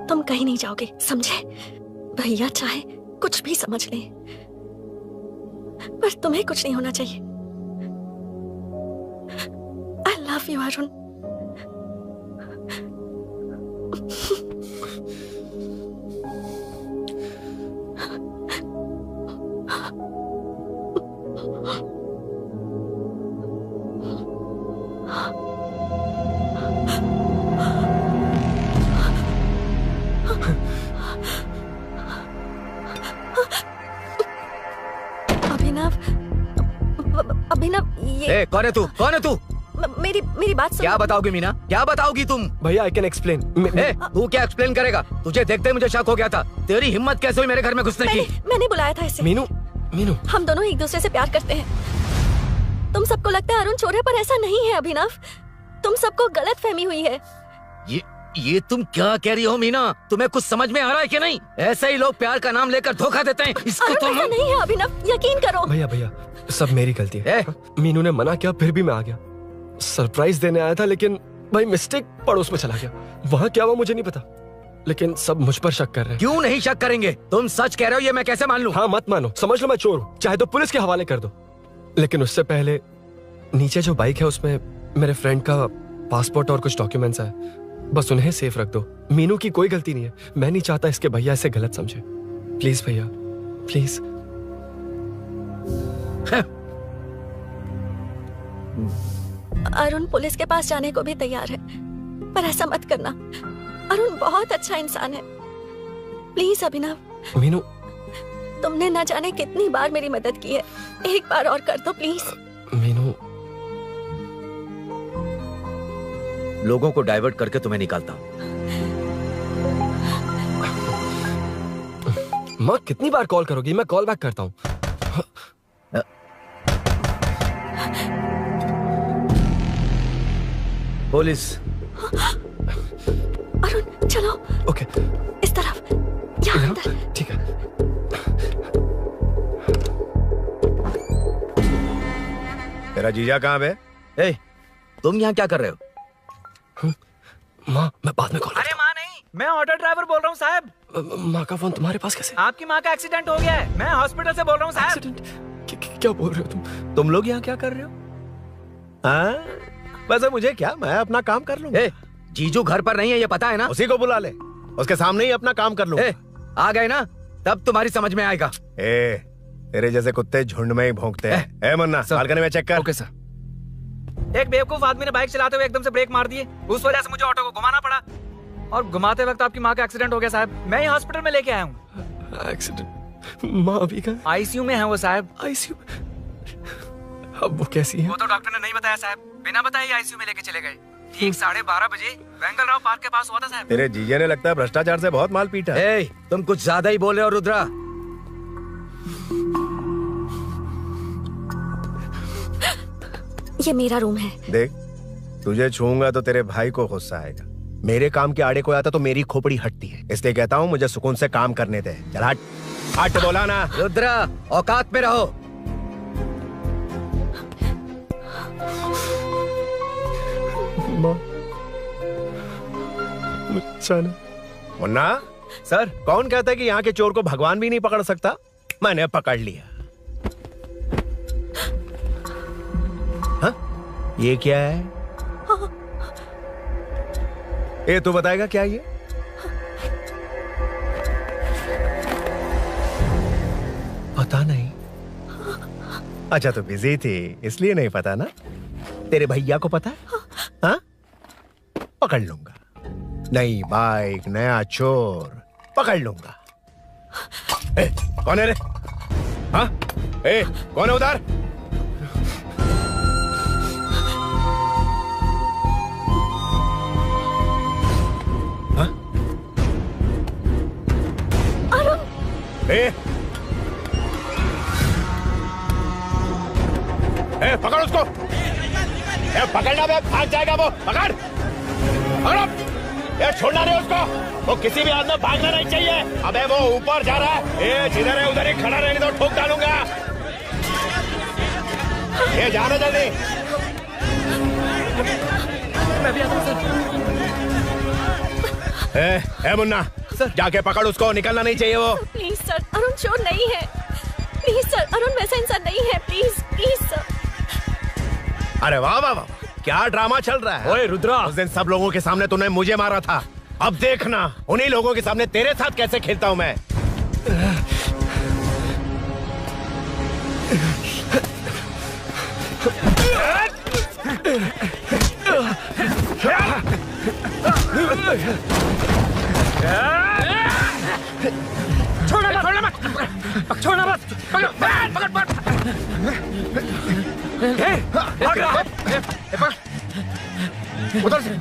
तुम कहीं नहीं जाओगे, समझे? भैया चाहे कुछ भी समझ ले, पर तुम्हें कुछ नहीं होना चाहिए। I love you, Arun. अभिनव ये कौन है तू? कौन है तू? मेरी बात सुनो। क्या बताओगी मीना? क्या बताओगी तुम? भैया आई कैन एक्सप्लेन। तू क्या एक्सप्लेन करेगा? तुझे देखते मुझे शक हो गया था। तेरी हिम्मत कैसे हुई मेरे घर में घुसने की? मैंने बुलाया था इसे। मीनू हम दोनों एक दूसरे से प्यार करते हैं। तुम सबको लगता है अरुण चोर है, पर ऐसा नहीं है अभिनव। तुम सबको गलत फहमी हुई है। ये तुम क्या कह रही हो मीना? तुम्हें कुछ समझ में आ रहा है कि नहीं? ऐसे ही लोग प्यार का नाम लेकर धोखा देते हैं। इसको अरुण ऐसा नहीं है अभिनव, यकीन करो। भैया सब मेरी गलती है। मीनू ने मना किया, फिर भी मैं आ गया। सरप्राइज देने आया था, लेकिन भाई मिस्टेक पड़ोस में चला गया। वहाँ क्या हुआ मुझे नहीं पता, लेकिन सब मुझ पर शक कर रहे हैं। क्यों नहीं शक करेंगे? तुम सच कह रहे हो, ये मैं कैसे मान लूं? हाँ मत मानो, समझ लो मैं चोर हूँ, चाहे तो पुलिस के हवाले कर दो। लेकिन उससे पहले नीचे जो बाइक है उसमें मेरे फ्रेंड का पासपोर्ट और कुछ डॉक्यूमेंट्स है, बस उन्हें सेफ रख दो। मीनू की कोई गलती नहीं है। मैं नहीं चाहता इसके भैया इसे गलत समझे। प्लीज भैया प्लीज। अरुण पुलिस के पास जाने को भी तैयार है, पर ऐसा मत करना। अरुण बहुत अच्छा इंसान है। प्लीज अभिनव। मीनू तुमने न जाने कितनी बार मेरी मदद की है, एक बार और कर दो प्लीज। मीनू लोगों को डाइवर्ट करके तुम्हें निकालता हूँ। माँ कितनी बार कॉल करोगी? मैं कॉल बैक करता हूँ। पुलिस। अरुण चलो। ओके इस तरफ, यहाँ अंदर। ठीक है। तेरा जीजा कहाँ है? ए, तुम यहाँ क्या कर रहे हो? माँ मैं बाद में कॉल। अरे माँ नहीं, मैं ऑटो ड्राइवर बोल रहा हूँ साहब। माँ का फोन तुम्हारे पास कैसे? आपकी माँ का एक्सीडेंट हो गया है, मैं हॉस्पिटल से बोल रहा हूँ साहब। क्या बोल रहे हो तुम लोग यहाँ क्या कर रहे हो? हाँ वैसे मुझे क्या, मैं अपना काम कर लूंगा। जीजू घर पर नहीं है, ये पता है ना? उसी को बुला ले, उसके सामने ही अपना काम कर लूंगा। आ गए ना, तब तुम्हारी समझ में आएगा। तेरे जैसे कुत्ते झुंड में ही भौंकते हैं। मुन्ना बालकनी में चेक कर। Okay sir. एक बेवकूफ आदमी ने बाइक चलाते हुए एकदम से ब्रेक मार दिए, उस वजह से मुझे ऑटो को घुमाना पड़ा, और घुमाते वक्त आपकी माँ का एक्सीडेंट हो गया साहब। मैं ही हॉस्पिटल में लेके आया हूँ। एक्सीडेंट? माँ अभी कहाँ? आईसीयू में है वो साहब। आईसीयू? अब वो कैसी है? वो तो डॉक्टर ने नहीं बताया साहब, बिना बताए आईसीयू में लेके चले गए। ठीक 12:30 बजे वेंगल राव पार्क के पास हुआ था साहब। तेरे जीजे ने लगता है भ्रष्टाचार से बहुत माल पीटा। तुम कुछ ज्यादा ही बोल रहे हो रुद्रा। ये मेरा रूम है। देख, तुझे छूऊंगा तो तेरे भाई को गुस्सा आएगा। मेरे काम के आड़े को आता तो मेरी खोपड़ी हटती है, इसलिए कहता हूँ मुझे सुकून से काम करने दे। चल हट, हट बोला ना। रुद्रा औकात में रहो। मुन्ना सर, कौन कहता है कि यहाँ के चोर को भगवान भी नहीं पकड़ सकता? मैंने पकड़ लिया। हाँ? ये क्या है? ये तू बताएगा क्या ये? पता नहीं। अच्छा तो बिजी थी इसलिए नहीं पता ना? तेरे भैया को पता है? हाँ? पकड़ लूंगा। नई बाइक, नया चोर, पकड़ लूंगा। कौन है रे? हाँ? कौन है उधर? हाँ? पकड़ उसको। पकड़ना बे, भाग जाएगा वो। पकड़, पकड़ो। छोड़ना नहीं उसको, वो किसी भी हाल में भागना नहीं चाहिए। अबे वो ऊपर जा रहा है, जिधर है उधर ही खड़ा रहने दो, ठोक डालूंगा। ये जाना जल्दी। मैं भी आता हूं सर। मुन्ना सर, जाके पकड़ उसको, निकलना नहीं चाहिए वो। प्लीज सर, अरुण चोर नहीं है। प्लीज सर, अरुण वैसा इंसान नहीं है। Please please sir. अरे वाह वाह वाह, क्या ड्रामा चल रहा है। ओए रुद्रा, उस दिन सब लोगों के सामने तूने मुझे मारा था, अब देखना उन्हीं लोगों के सामने तेरे साथ कैसे खेलता हूं मैं। छोड़ना मत, छोड़ना मत, छोड़ना मत। पकड़, पकड़, पकड़। भाग रहा है। उधर से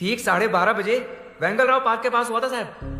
ठीक 12:30 बजे वेंगलराव पार्क के पास हुआ था साहब।